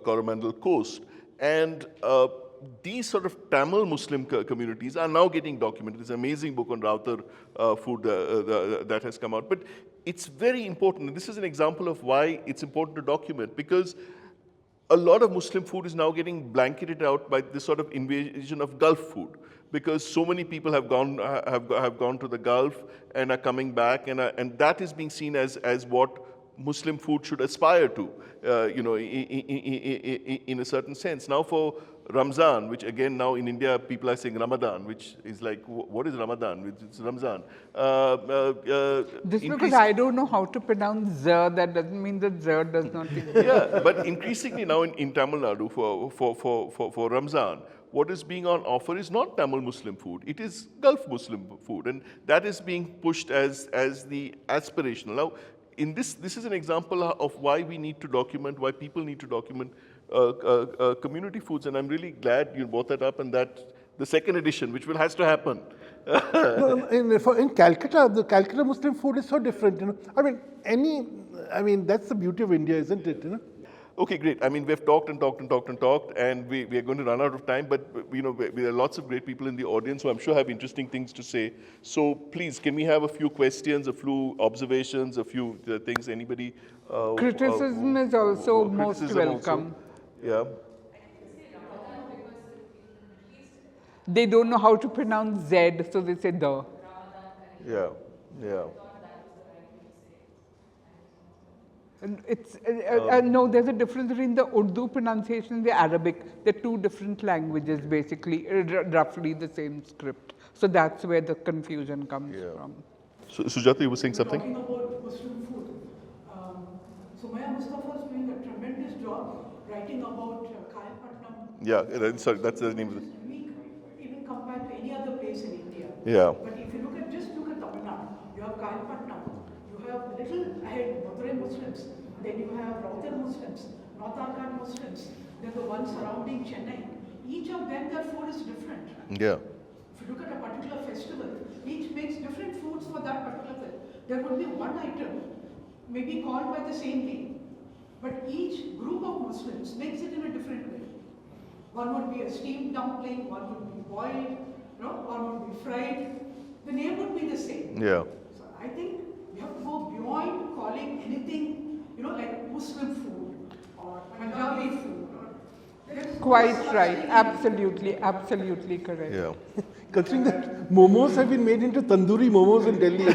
Coromandel coast. And these sort of Tamil Muslim communities are now getting documented. There's an amazing book on Rautar food that has come out. But it's very important, and this is an example of why it's important to document, because a lot of Muslim food is now getting blanketed out by this sort of invasion of Gulf food, because so many people have gone to the Gulf and are coming back, and that is being seen as what Muslim food should aspire to, in a certain sense. Now for Ramzan, which again now in India people are saying Ramadan, which is like, what is Ramadan? It's Ramzan. Just because I don't know how to pronounce Zer, that doesn't mean that Zer does not exist. Yeah, but increasingly now in Tamil Nadu for Ramzan, what is being on offer is not Tamil Muslim food, it is Gulf Muslim food, and that is being pushed as the aspirational. Now, this is an example of why we need to document, why people need to document community foods, and I'm really glad you brought that up, and that the second edition, which has to happen. In Calcutta, the Calcutta Muslim food is so different. That's the beauty of India, isn't it? Okay, great. I mean, we've talked and we are going to run out of time, but there are lots of great people in the audience who I'm sure have interesting things to say. So please, can we have a few questions, a few observations, a few things? Anybody? Criticism is also most welcome. Yeah. They don't know how to pronounce Z, so they say the. Yeah. And it's no, there's a difference between the Urdu pronunciation and the Arabic. They're two different languages, basically, roughly the same script. So that's where the confusion comes from. So, Sujata, you were saying something? Talking about Muslim food. Sumaya Mustafa is doing a tremendous job writing about Kyle Patnam. Yeah, sorry, that's the name of it. Unique, even compared to any other place in India. Yeah. But if you look at Tamil Nadu, you have Kyle Patnam, you have a little ahead Madurai Muslims, then you have Rautar Muslims, North Arcot Muslims, then the ones surrounding Chennai. Each of them, their food is different. Yeah. If you look at a particular festival, each makes different foods for that particular festival. There would be one item, maybe called by the same name, But each group of Muslims makes it in a different way. One would be a steamed dumpling, one would be boiled, one would be fried. The name would be the same. Yeah. So I think we have to go beyond calling anything, like Muslim food or Punjabi food. Quite right. Absolutely, absolutely correct. Yeah. Considering that momos have been made into tandoori momos in Delhi,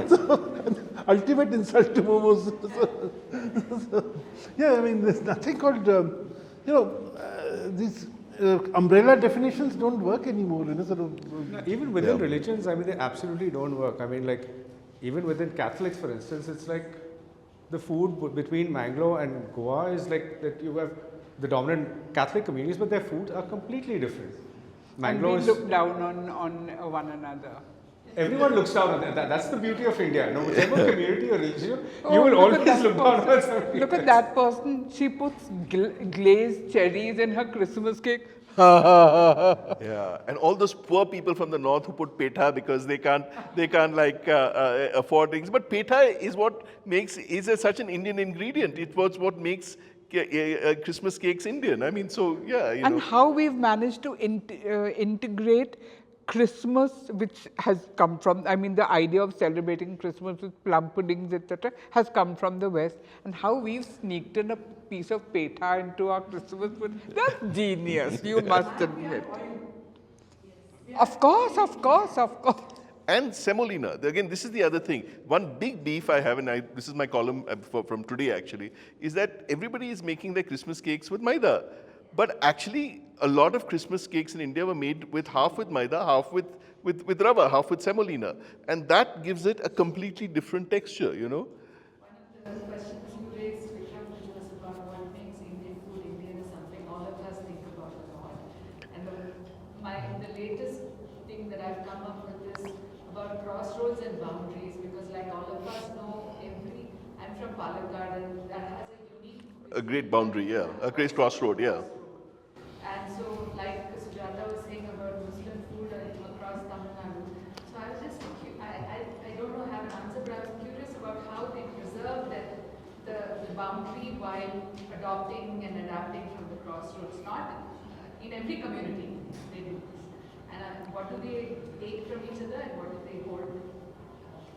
so ultimate insult to momos. Yeah, I mean, there's nothing called, these umbrella definitions don't work anymore. No, even within religions, I mean, they absolutely don't work. I mean, like, even within Catholics, for instance, it's like the food between Mangalore and Goa is like that you have the dominant Catholic communities, but their foods are completely different. Mangalore And we look down on one another. Everyone looks down on that. That's the beauty of India. No, whichever community or region, Oh, you will look at always that look down on person. somebody. Look at that person. She puts glazed cherries in her Christmas cake. Yeah, and all those poor people from the north who put petha because they can't like afford things. But petha is what makes such an Indian ingredient. It was what makes Christmas cakes Indian. I mean, so yeah, And how we've managed to integrate Christmas, which has come from, I mean, the idea of celebrating Christmas with plum puddings, etc., has come from the West. And how we've sneaked in a piece of petha into our Christmas food. That's genius, you must admit. Of course, of course, of course. And semolina. Again, this is the other thing. One big beef I have, and this is my column from today actually, is that everybody is making their Christmas cakes with maida. But actually, a lot of Christmas cakes in India were made with half with maida, half with rava, half with semolina. And that gives it a completely different texture, One of the questions you raised, Vikram, which was about what makes Indian food Indian is something all of us think about a lot. And the latest thing that I've come up with is about crossroads and boundaries, because like all of us know, I'm from Palakkad, and that has a great boundary, yeah. A great crossroad, yeah. And so, like Sujata was saying about Muslim food across Tamil Nadu, so I was just, I don't know, have an answer, but I was curious about how they preserve the boundary while adopting and adapting from the crossroads. Not in every community they do this. And what do they take from each other and what do they hold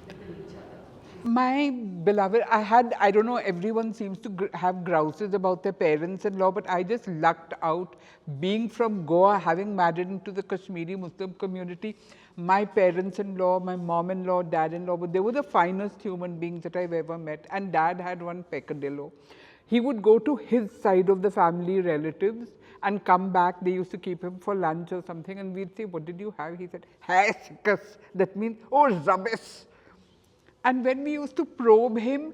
within each other? My beloved, I don't know, everyone seems to have grouses about their parents-in-law, but I just lucked out being from Goa, having married into the Kashmiri Muslim community. My parents-in-law, my mom-in-law, dad-in-law, they were the finest human beings that I've ever met. And dad had one peccadillo. He would go to his side of the family relatives and come back. They used to keep him for lunch or something, and we'd say, what did you have? He said, Hashkas. That means, oh, rubbish. And when we used to probe him,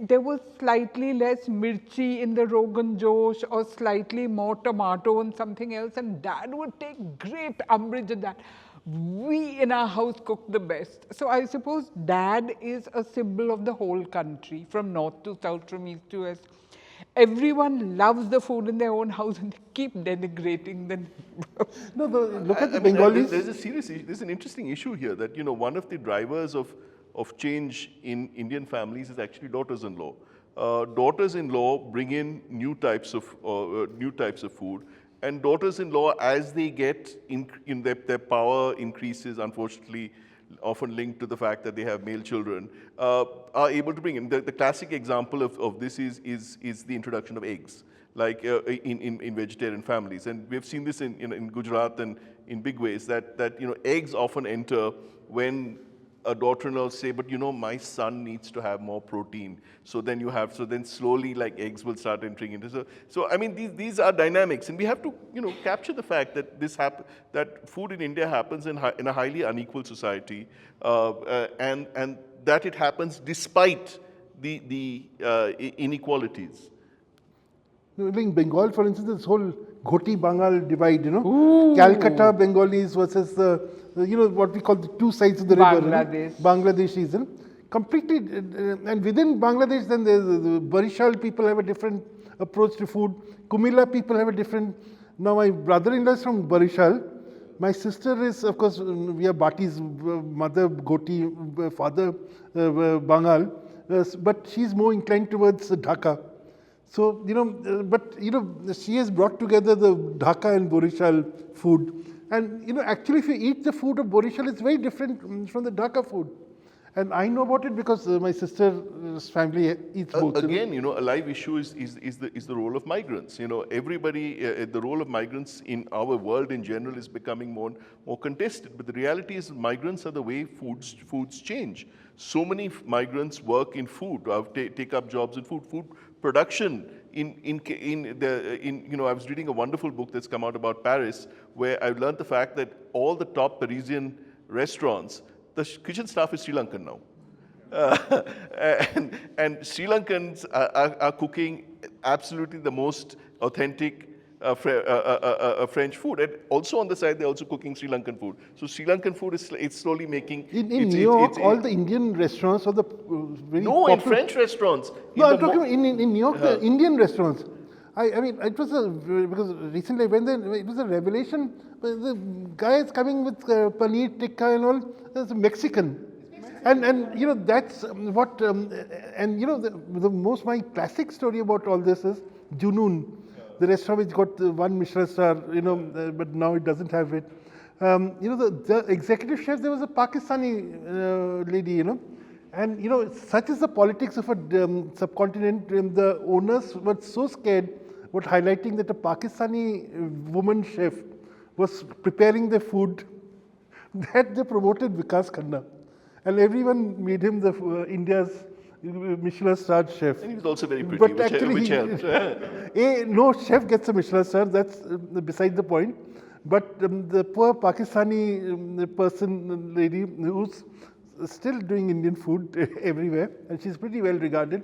there was slightly less mirchi in the Rogan Josh or slightly more tomato and something else. And dad would take great umbrage at that. We in our house cook the best. So I suppose dad is a symbol of the whole country, from north to south, from east to west. Everyone loves the food in their own house and they keep denigrating the neighbors. No, look at the mean, Bengalis. There's an interesting issue here that, one of the drivers of change in Indian families is actually daughters-in-law. Daughters-in-law bring in new types of food, and daughters-in-law, as they get in their power increases, unfortunately, often linked to the fact that they have male children, are able to bring in. The classic example of this is the introduction of eggs, like in vegetarian families, and we've seen this in Gujarat and in big ways that eggs often enter when a daughter-in-law say, but my son needs to have more protein. So then slowly like eggs will start entering into. So I mean, these are dynamics, and we have to capture the fact that that food in India happens in a highly unequal society, and that it happens despite the inequalities. In Bengal, for instance, this whole Ghoti Bengal divide, Calcutta Bengalis versus what we call the two sides of the Bangladesh. river. Bangladeshis. Completely, and within Bangladesh, then the Barishal people have a different approach to food. Kumilla people have a different. Now, my brother-in-law is from Barishal. My sister is, of course, we are Bati's mother, Ghoti, father, Bengal, but she's more inclined towards Dhaka. So, but, she has brought together the Dhaka and Borishal food. And, actually if you eat the food of Borishal, it's very different from the Dhaka food. And I know about it because my sister's family eats both. Again, a live issue is the role of migrants. Everybody, the role of migrants in our world in general is becoming more contested. But the reality is migrants are the way foods change. So many migrants work in food, take up jobs in food production. I was reading a wonderful book that's come out about Paris, where I learned the fact that all the top Parisian restaurants, the kitchen staff is Sri Lankan now. And Sri Lankans are cooking absolutely the most authentic French food. And also on the side, they're also cooking Sri Lankan food. So Sri Lankan food is slowly making... In New York, all the Indian restaurants are the very No, in French restaurants. No, I'm talking about in New York, the Indian restaurants. I mean, it was because recently I went there, it was a revelation. The guy is coming with paneer tikka and all, it's Mexican. And that's what, my classic story about all this is Junoon, the restaurant which got one Michelin star, but now it doesn't have it. The executive chef, there was a Pakistani lady, and such is the politics of a subcontinent. The owners were so scared about highlighting that a Pakistani woman chef was preparing the food that they promoted Vikas Khanna. And everyone made him the India's Michelin starred chef. And he was also very pretty, But which actually, helped. no chef gets a Michelin star, that's beside the point. But the poor Pakistani person, lady, who's still doing Indian food everywhere, and she's pretty well regarded,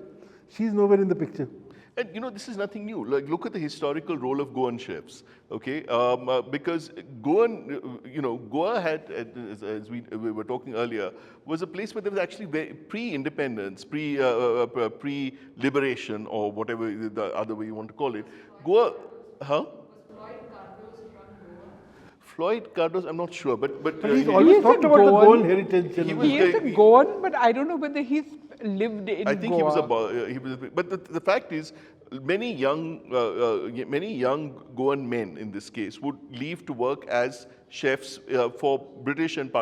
she's nowhere in the picture. And this is nothing new. Like, look at the historical role of Goan chefs, okay? Because Goa had, as we were talking earlier, was a place where there was actually pre-independence, pre-liberation, or whatever the other way you want to call it. Goa, huh? Floyd Cardo's, I'm not sure, but He's always talked about the Goan heritage. He is a Goan, but I don't know whether he's lived in Goa. I think he was but the fact is, many young Goan men in this case would leave to work as chefs for British and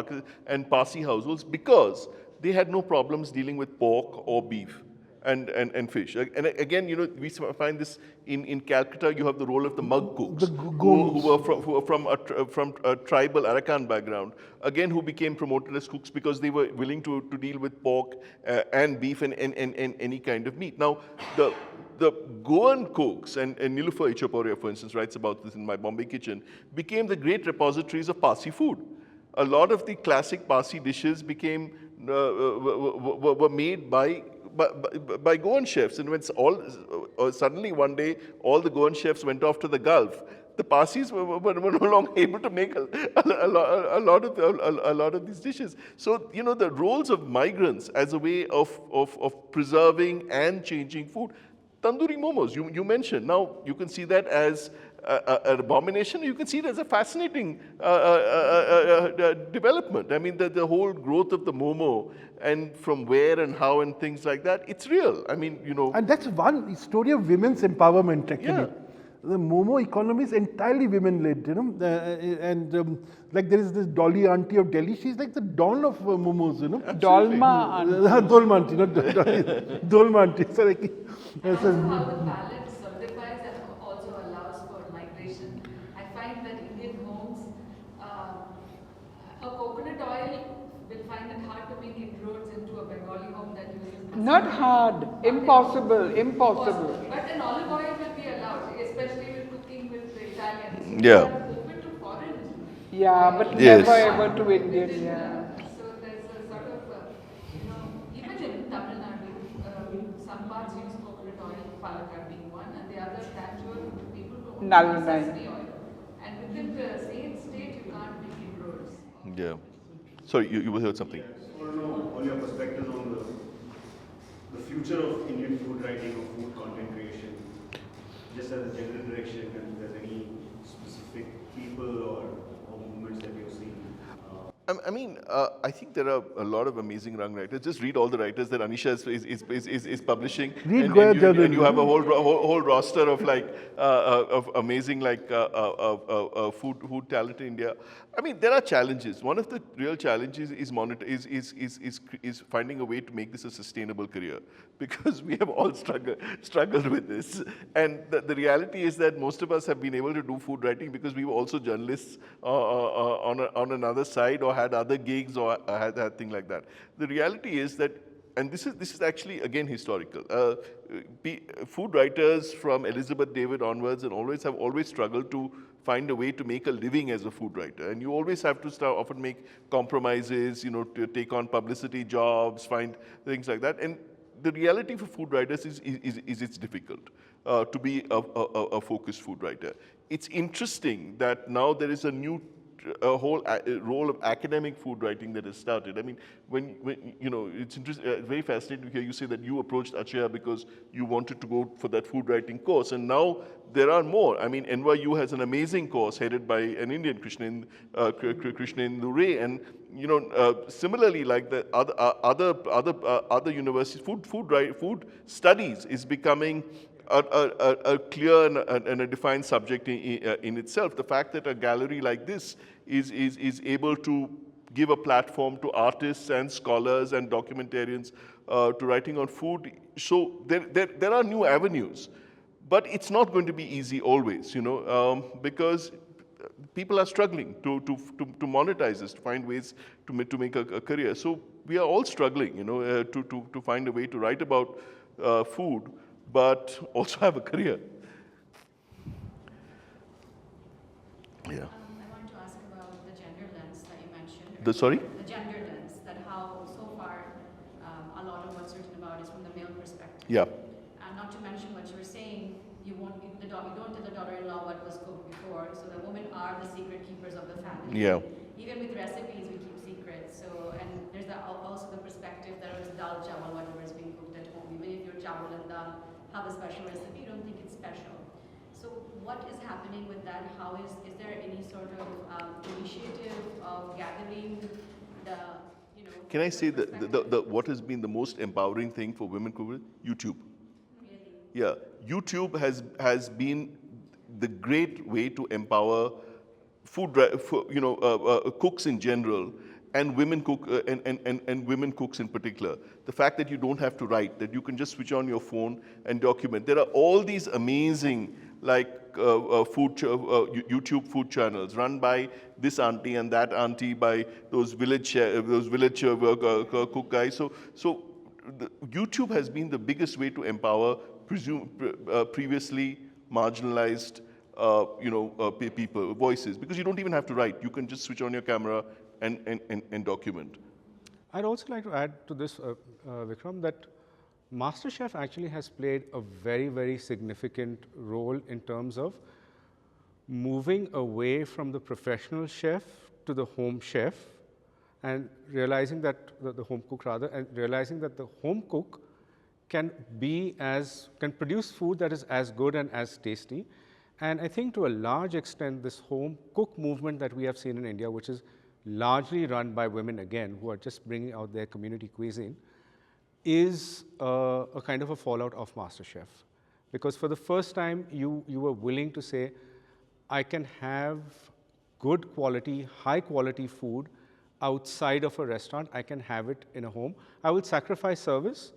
Parsi households because they had no problems dealing with pork or beef and fish. And again, we find this in Calcutta. You have the role of the mug cooks, who were from a tribal Arakan background, again, who became promoted as cooks because they were willing to deal with pork and beef and any kind of meat. Now, the Goan cooks, and Nilufer Ichaporia, for instance, writes about this in My Bombay Kitchen, became the great repositories of Parsi food. A lot of the classic Parsi dishes became were made by Goan chefs, and when suddenly one day all the Goan chefs went off to the Gulf, the Parsis were no longer able to make a lot of these dishes. So the roles of migrants as a way of preserving and changing food. Tandoori momos, you mentioned. Now you can see that as an abomination. You can see it as a fascinating development. I mean, the whole growth of the momo and from where and how and things like that, it's real. I mean, And that's one story of women's empowerment, actually. Yeah. The momo economy is entirely women-led, like there is this Dolly auntie of Delhi, she's like the dawn of momos, Dolma auntie. Dolma auntie, not Dolly. Dolma auntie. So like, And also how the palate solidifies and also allows for migration. I find that Indian homes, a coconut oil will find it hard to make inroads into a Bengali home that uses Not hard, impossible. But an olive oil will be allowed, especially with cooking with the Italians. Yeah. They are open to foreign. Yeah, but Yes. never ever to Indian, yeah. So there's a sort of, even in Tamil Nadu, some parts use coconut oil, Palakkad being one, and the other Tanjore, people don't use Nalunai. sesame oil. And within the same state, you can't make inroads. yeah. Sorry, you heard something. I want to know all your perspectives on the future of Indian food writing or food content creation, just as a general direction, and if there's any specific people or movements that you're seeing. I mean, I think there are a lot of amazing young writers. Just read all the writers that Anisha is publishing, Read Goya and you have a journalism. whole roster of like of amazing like food talent in India. I mean, there are challenges. One of the real challenges is finding a way to make this a sustainable career, because we have all struggled with this. And the reality is that most of us have been able to do food writing because we were also journalists on another side, or had other gigs, or had things like that. The reality is that, and this is actually again historical. Food writers from Elizabeth David onwards and have always struggled to find a way to make a living as a food writer, and you always have to often make compromises, you know, to take on publicity jobs, find things like that. And the reality for food writers is it's difficult to be a focused food writer. It's interesting that now there is a whole role of academic food writing that has started. I mean, when you know, it's very fascinating to hear you say that you approached Achaya because you wanted to go for that food writing course, and now there are more. I mean, NYU has an amazing course headed by an Indian, Krishnendu Ray, and you know, similarly, like the other universities, food studies is becoming a clear and a defined subject in itself. The fact that a gallery like this is able to give a platform to artists and scholars and documentarians to writing on food. So there are new avenues, but it's not going to be easy always, you know, because people are struggling to monetize this, to find ways to make a career. So we are all struggling, you know, to find a way to write about food, but also have a career. Yeah. I wanted to ask about the gender lens that you mentioned. Sorry? The gender lens, that how so far a lot of what's written about is from the male perspective. Yeah. And not to mention what you were saying, you don't tell the daughter-in-law what was cooked before, so the women are the secret keepers of the family. Yeah. Even with recipes, we keep secrets. So, and there's also the perspective that it's dal chawal, whatever is being cooked at home. Even if your chawal and dal have a special recipe, you don't think it's special. So what is happening with that? Is there any sort of initiative of gathering the, you know... Can I say that what has been the most empowering thing for women cookers? YouTube. Really? Yeah, YouTube has been the great way to empower cooks in general, and women women cooks in particular. The fact that you don't have to write, that you can just switch on your phone and document. There are all these amazing YouTube food channels run by this auntie and that auntie, by those village cook guys. So YouTube has been the biggest way to empower previously marginalized people, voices, because you don't even have to write. You can just switch on your camera and document. I'd also like to add to this, Vikram, that MasterChef actually has played a very, very significant role in terms of moving away from the professional chef to the home chef, and realizing that the home cook rather, and realizing that the home cook can produce food that is as good and as tasty. And I think to a large extent, this home cook movement that we have seen in India, which is largely run by women again, who are just bringing out their community cuisine, is a kind of a fallout of MasterChef. Because for the first time, you were willing to say, I can have good quality, high quality food outside of a restaurant. I can have it in a home. I will sacrifice service,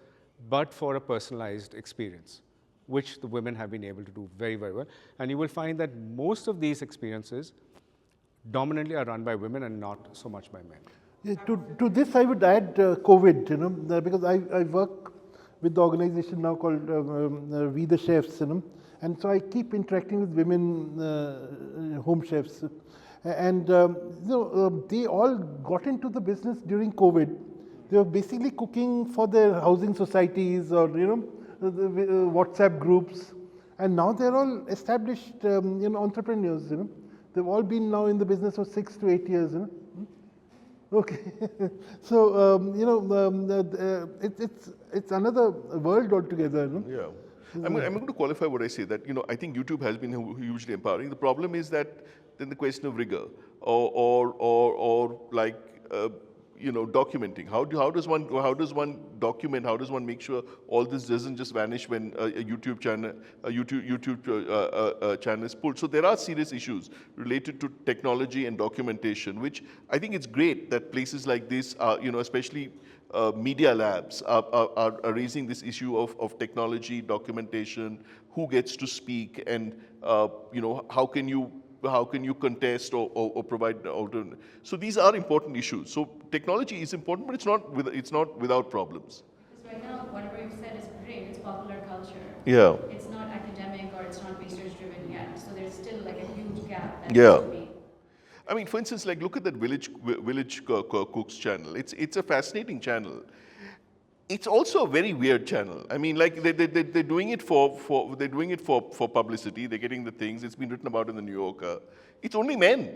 but for a personalized experience, which the women have been able to do very, very well. And you will find that most of these experiences dominantly are run by women and not so much by men. Yeah, to this, I would add COVID, you know, because I work with the organization now called We the Chefs, you know, and so I keep interacting with women home chefs, and they all got into the business during COVID. They were basically cooking for their housing societies or WhatsApp groups, and now they're all established entrepreneurs. You know, they've all been now in the business for 6 to 8 years. You know? Okay, so it's another world altogether. No? Yeah, I'm going to qualify what I say, that I think YouTube has been hugely empowering. The problem is that then the question of rigor, or like documenting. How does one document? How does one make sure all this doesn't just vanish when a YouTube channel is pulled? So there are serious issues related to technology and documentation, which I think it's great that places like this, especially media labs, are raising this issue of technology, documentation, who gets to speak, and how can you contest or provide alternate. So these are important issues. So technology is important, but it's not without problems. Because right now, whatever you've said is great. It's popular culture. Yeah. It's not academic or it's not research driven yet. So there's still like a huge gap that Yeah. needs to be. I mean, for instance, like look at that Village Cooks channel. It's a fascinating channel. It's also a very weird channel. I mean, like they're doing it for publicity. They're getting the things. It's been written about in the New Yorker. It's only men.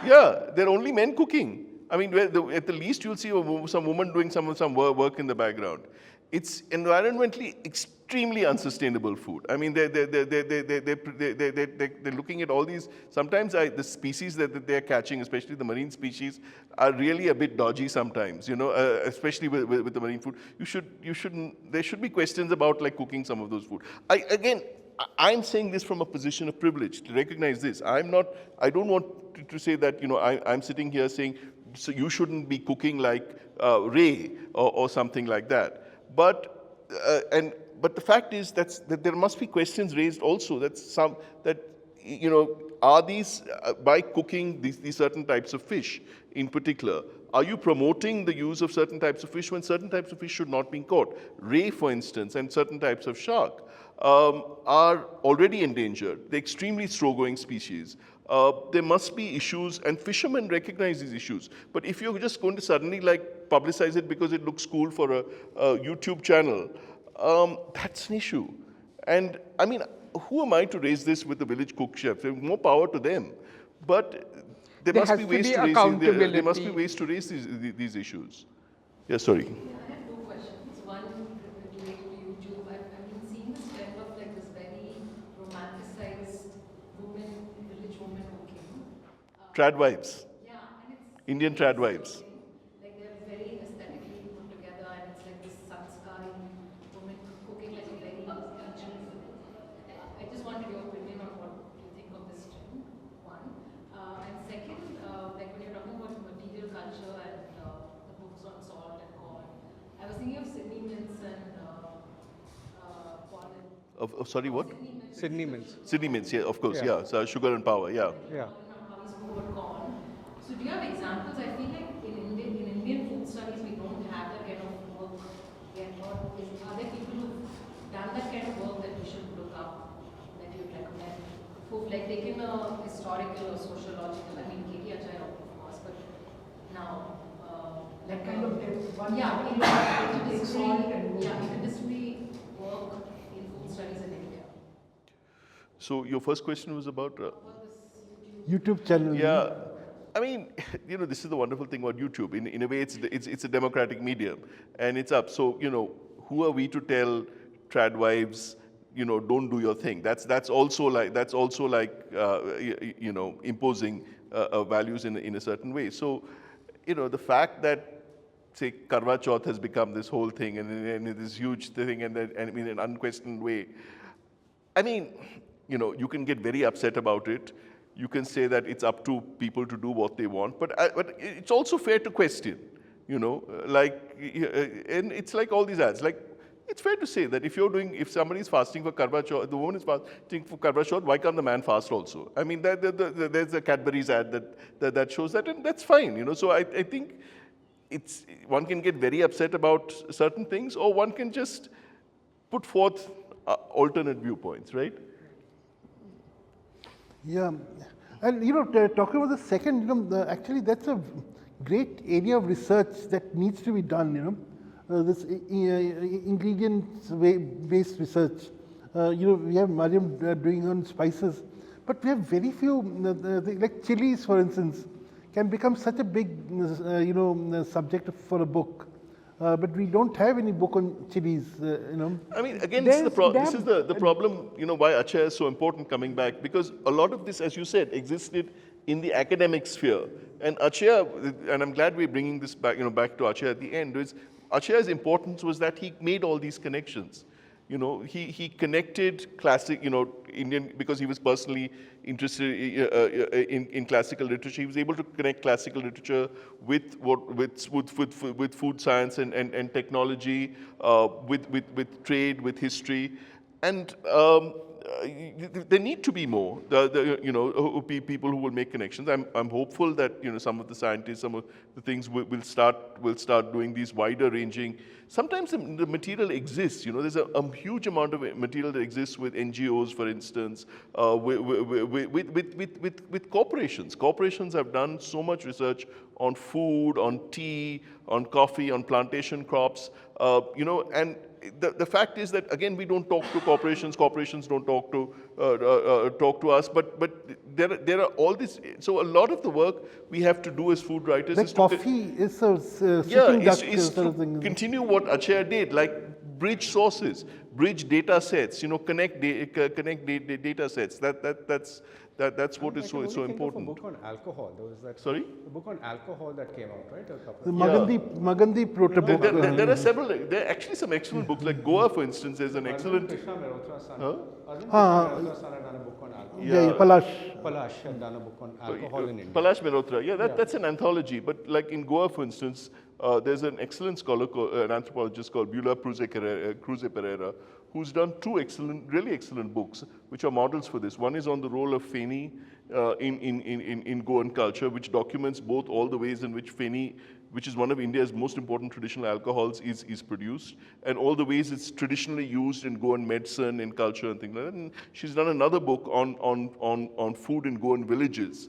Yeah, they're only men cooking. I mean, at the least you'll see some woman doing some work in the background. It's environmentally extremely unsustainable food. I mean, they're looking at all these. Sometimes the species that they're catching, especially the marine species, are really a bit dodgy sometimes. Especially with the marine food. There should be questions about like cooking some of those food. I'm saying this from a position of privilege. To recognize this, I don't want to say that I'm sitting here saying so you shouldn't be cooking like Ray or something like that. But the fact is that there must be questions raised also. Are these by cooking these certain types of fish in particular? Are you promoting the use of certain types of fish when certain types of fish should not be caught? Ray, for instance, and certain types of shark are already endangered. They're extremely slow-going species. There must be issues, and fishermen recognize these issues. But if you're just going to suddenly like publicize it because it looks cool for a YouTube channel, that's an issue. And I mean, who am I to raise this with the village cook chefs? More power to them. But there must be ways to raise these issues. Yeah, sorry. Yeah, I have two questions. One related to YouTube. I've been seeing this trend of like this very romanticized village woman cooking. Trad wives. Yeah, and it's Indian trad wives. like they're very aesthetically put together, and it's like this sanskari woman cooking like a very ancient food. I just wanted your opinion on what you think of this trend. One, and second, like when you're talking about material culture and the books on salt and corn, I was thinking of Sydney Mintz and Paul. Sorry, what? Sydney Mintz. Sydney Mintz, yeah, of course, Yeah. yeah. So sugar and power, yeah. Yeah. How he spoke about corn. So do you have examples? I feel like in Indian food studies we don't have that kind of work yet. Or are there people who've done that kind of work that we should look up, that you'd recommend? Who've like taken a historical or sociological, I mean KT Achaya of course, but now That kind of depth, one interdisciplinary work in food studies in India. So your first question was about? YouTube channel. Yeah. I mean, this is the wonderful thing about YouTube. In a way, it's a democratic medium, and it's up. So, who are we to tell trad wives, don't do your thing? That's also like imposing values in a certain way. So, the fact that say Karwa Chauth has become this whole thing and this huge thing and in an unquestioned way. I mean, you can get very upset about it. You can say that it's up to people to do what they want, but it's also fair to question, and it's like all these ads. Like, it's fair to say that if somebody is fasting for Karwa Chauth, the woman is fasting for Karwa Chauth, why can't the man fast also? I mean, there's a Cadbury's ad that shows that, and that's fine, So I think one can get very upset about certain things, or one can just put forth alternate viewpoints, right? Yeah, and talking about the second, actually that's a great area of research that needs to be done. This ingredients-based research. We have Marryam doing on spices, but we have very few. Like chilies, for instance, can become such a big, subject for a book. but we don't have any book on chilies, you know. I mean, again, this is There's- the problem, you know, why Achaya is so important coming back, because a lot of this, as you said, existed in the academic sphere. And Achaya, and I'm glad we're bringing this back, you know, back to Achaya at the end, is Achaya's importance was that he made all these connections. You know, he connected classic, you know, Indian, because he was personally interested in classical literature. He was able to connect classical literature with food science and technology, with trade, with history, and there need to be more, you know, people who will make connections. I'm hopeful that, you know, some of the scientists, some of the things will start doing these wider ranging. Sometimes the material exists, you know, there's a huge amount of material that exists with NGOs, for instance, with corporations. Corporations have done so much research on food, on tea, on coffee, on plantation crops, you know, and the fact is that, again, we don't talk to corporations. Corporations don't talk to us. But there are all this. So a lot of the work we have to do as food writers Like is coffee is a yeah, duck is sort of to thing. continue what Achaya did, like bridge sources, bridge data sets. You know, connect data sets. That's what is so I can only think of a important. book on alcohol. There was that. Sorry? The book on alcohol that came out, right? A couple The of Magandhi Prota book. There are several. There are actually some excellent books. Like Goa, for instance, there's an excellent. Krishna Mehrotra's son. Huh? Arvind Krishna Mehrotra's son had done a book on alcohol. Yeah, Palash. Palash had done a book on alcohol in India. Palash Mehrotra, yeah, that's an anthology. But like in Goa, for instance, there's an excellent scholar, an anthropologist called Beulah Cruz Pereira, who's done two really excellent books, which are models for this. One is on the role of Feni in Goan culture, which documents both all the ways in which Feni, which is one of India's most important traditional alcohols, is produced, and all the ways it's traditionally used in Goan medicine and culture and things like that. And she's done another book on food in Goan villages,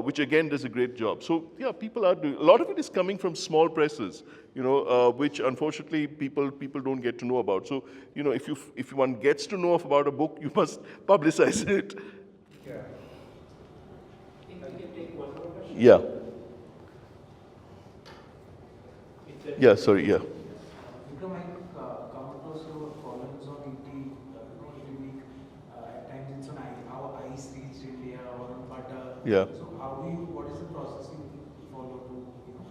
which again does a great job. So yeah, people are doing, a lot of it is coming from small presses, you know, which unfortunately people don't get to know about. So, you know, if one gets to know about a book, you must publicize it. Yeah. Yeah, sorry, yeah. Vikram, I come across your columns on ET, every week. At times it's on how ice reached India or on butter. Yeah. So what is the process you follow to,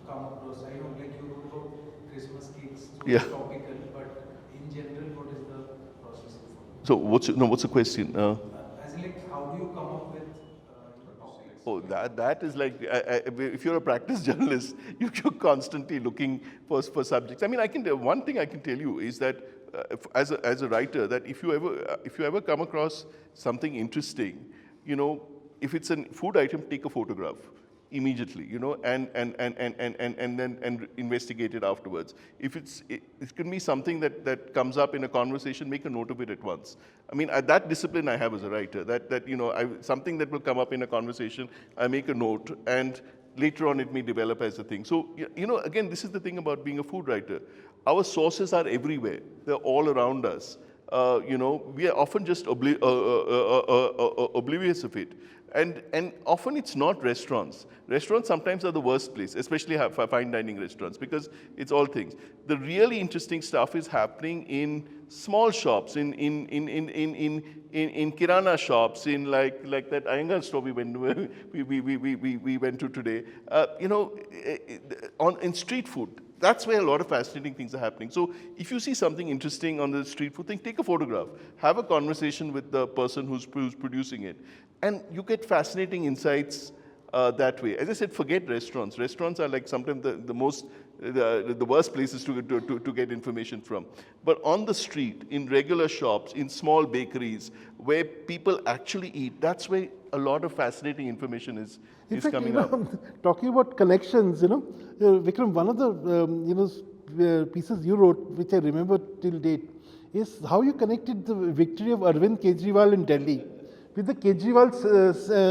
come across? I know, like you wrote about Christmas cakes, so Yeah. it's topical, but in general, what is the process you follow? So what's the question? As in, like, how do you come up with topics? Oh, that is like, if you're a practice journalist, you're constantly looking for subjects. I mean, one thing I can tell you is that as a writer, that if you ever come across something interesting, you know, if it's a food item, take a photograph immediately, you know, and then investigate it afterwards. If it can be something that comes up in a conversation, make a note of it at once. I mean, that discipline I have as a writer, that you know, something that will come up in a conversation, I make a note, and later on it may develop as a thing. So, you know, again, this is the thing about being a food writer. Our sources are everywhere. They're all around us. You know, we are often just oblivious of it. And often it's not restaurants. Restaurants sometimes are the worst place, especially fine dining restaurants, because it's all things. The really interesting stuff is happening in small shops, in kirana shops, in like that Iyengar store we went to today. You know, in street food. That's where a lot of fascinating things are happening. So if you see something interesting on the street food thing, take a photograph. Have a conversation with the person who's producing it. And you get fascinating insights that way. As I said, forget restaurants. Restaurants are like sometimes the worst places to get information from. But on the street, in regular shops, in small bakeries, where people actually eat, that's where a lot of fascinating information is coming up. Talking about connections, Vikram, one of the pieces you wrote, which I remember till date, is how you connected the victory of Arvind Kejriwal in Delhi with the Kejriwal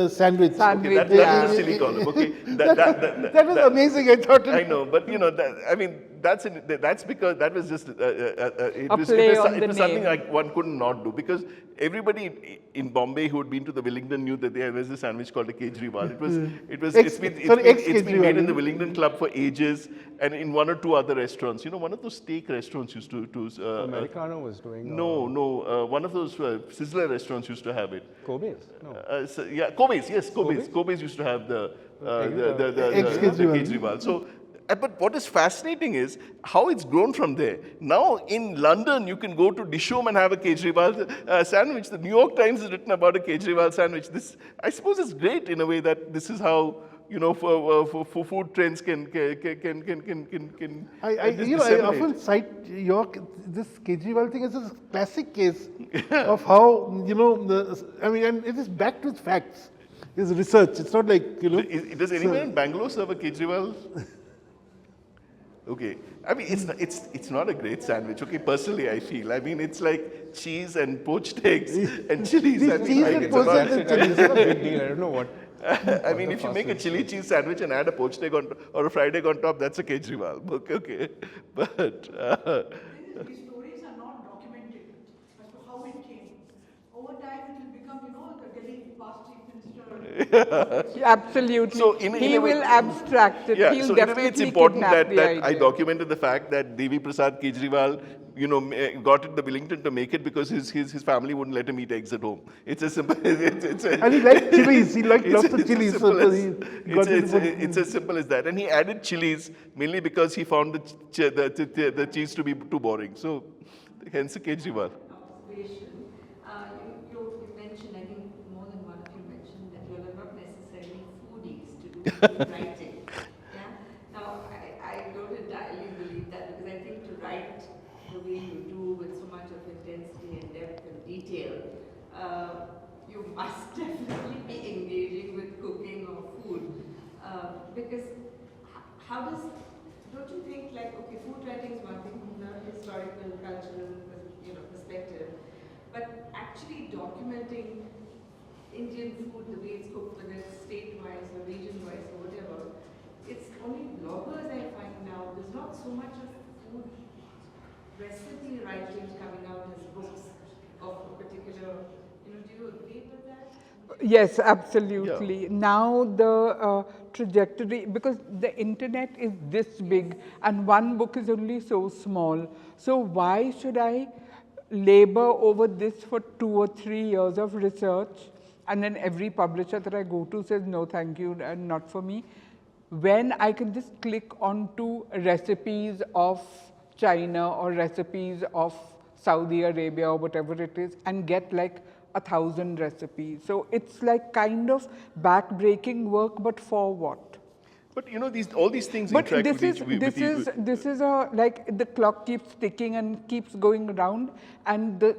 sandwich. Okay, that's a silly column. Okay, that was amazing. I thought. I know, but you know, I mean, that's because that was just it was something like one could not do, because everybody in Bombay who had been to the Wellington knew that there was a sandwich called a Kejriwal. It's been made in the Wellington Club for ages, and in one or two other restaurants. You know, one of those steak restaurants used to Americano was doing. One of those Sizzler restaurants used to have it. Kobe's? No. Kobe's, yes, Kobe's. Kobe's used to have the Kejriwal. So, but what is fascinating is how it's grown from there. Now in London, you can go to Dishoom and have a Kejriwal sandwich. The New York Times has written about a Kejriwal sandwich. This, I suppose, is great in a way that this is how, you know, for food trends can I often cite this Kejriwal thing as a classic case of how, you know, and it is backed with facts. It's research. It's not like, you know. Does anyone in Bangalore serve a Kejriwal? Okay, I mean, it's not a great sandwich. Okay, personally, I feel. I mean, it's like cheese and poached eggs and chilies. It's not a big deal. I don't know what. I mean, if you make a chili cheese sandwich and add a poached egg or a fried egg on top, that's a Kejriwal. Okay, but these stories are not documented as to how it came. Over time, it will become, you know, the Delhi past chief minister. Absolutely. So he will abstract it. Yeah, He'll so in a way, it's important that I documented the fact that Devi Prasad Kejriwal, you know, got it the Wellington to make it because his family wouldn't let him eat eggs at home. It's as simple. And he liked chilies. He liked lots of chilies. It's as simple as that. And he added chilies mainly because he found the cheese to be too boring. So, hence the Kejriwal. You mentioned, I think more than one of you mentioned that you are not necessarily foodies to do food writing. Yeah. Now, I don't entirely believe that, because I think to write the way you do with so much of intensity and depth and detail, you must definitely be engaging with cooking or food, because how does, don't you think, like, okay, food writing is one thing from the historical, cultural, perspective, but actually documenting Indian food, the way it's cooked, whether it's state-wise or region-wise or whatever, it's only bloggers I find now. There's not so much of food recipe writing coming out as books of a particular, do you agree with that? Yes, absolutely. Yeah. Now the trajectory, because the internet is this big and one book is only so small. So why should I labor over this for 2 or 3 years of research, and then every publisher that I go to says, no, thank you, and not for me, when I can just click onto recipes of China or recipes of Saudi Arabia or whatever it is and get like 1,000 recipes. So it's like kind of back-breaking work, but for what? But you know, all these things but interact this is a, like, the clock keeps ticking and keeps going around, and the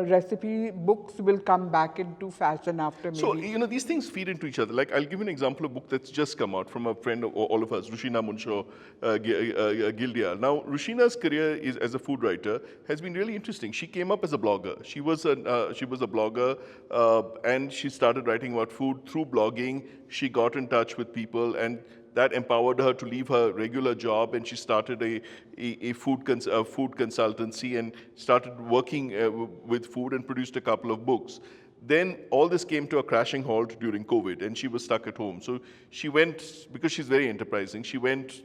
recipe books will come back into fashion after maybe. So, you know, these things feed into each other. Like, I'll give you an example of a book that's just come out from a friend of all of us, Rushina Munshaw Gildial. Now, Rushina's career as a food writer has been really interesting. She came up as a blogger. She was a blogger, and she started writing about food through blogging. She got in touch with people, and that empowered her to leave her regular job, and she started a food consultancy and started working with food and produced a couple of books. Then all this came to a crashing halt during COVID, and she was stuck at home. So she went, because she's very enterprising,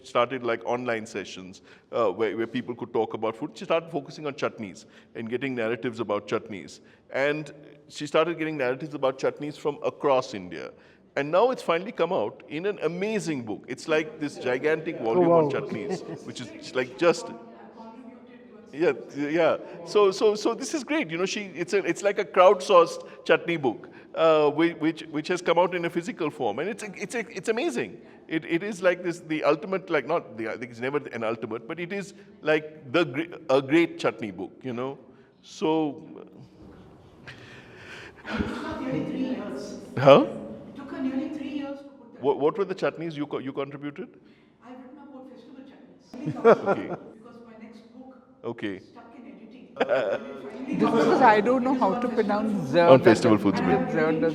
started like online sessions where people could talk about food. She started focusing on chutneys and getting narratives about chutneys. And she started getting narratives about chutneys from across India. And now it's finally come out in an amazing book. It's like this gigantic volume on chutneys, which is like just, yeah. So this is great. You know, it's like a crowdsourced chutney book, which has come out in a physical form, and it's amazing. It is like this, the ultimate, like I think it's never an ultimate, but it is like a great chutney book. You know, so. Nearly 3 years. Huh? Nearly 3 years to put that. What were the chutneys you contributed? I've written about festival chutneys. Okay. Because my next book stuck in editing. Because I don't know how to pronounce Zer. On festival foods. I tried to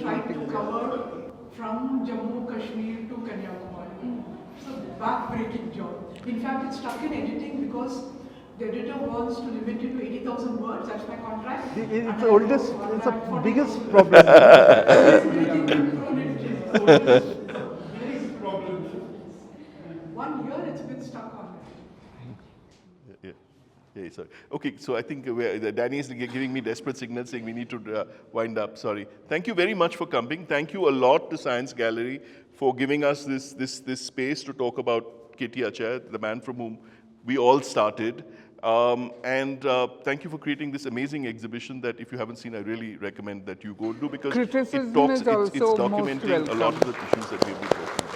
cover from Jammu, Kashmir to Kanyakumari. So back-breaking job. In fact, it's stuck in editing because the editor wants to limit it to 80,000 words. That's my contract. It's the oldest, it's the biggest problem. Very big problem. 1 year it's been stuck on it. Yeah, sorry. Okay, so I think Danny is giving me desperate signals saying we need to wind up. Sorry. Thank you very much for coming. Thank you a lot to Science Gallery for giving us this space to talk about KT Achaya, the man from whom we all started. And thank you for creating this amazing exhibition that if you haven't seen, I really recommend that you go do because Criticism it talks, is also it's most documenting a lot welcome. of the issues that we've been talking about.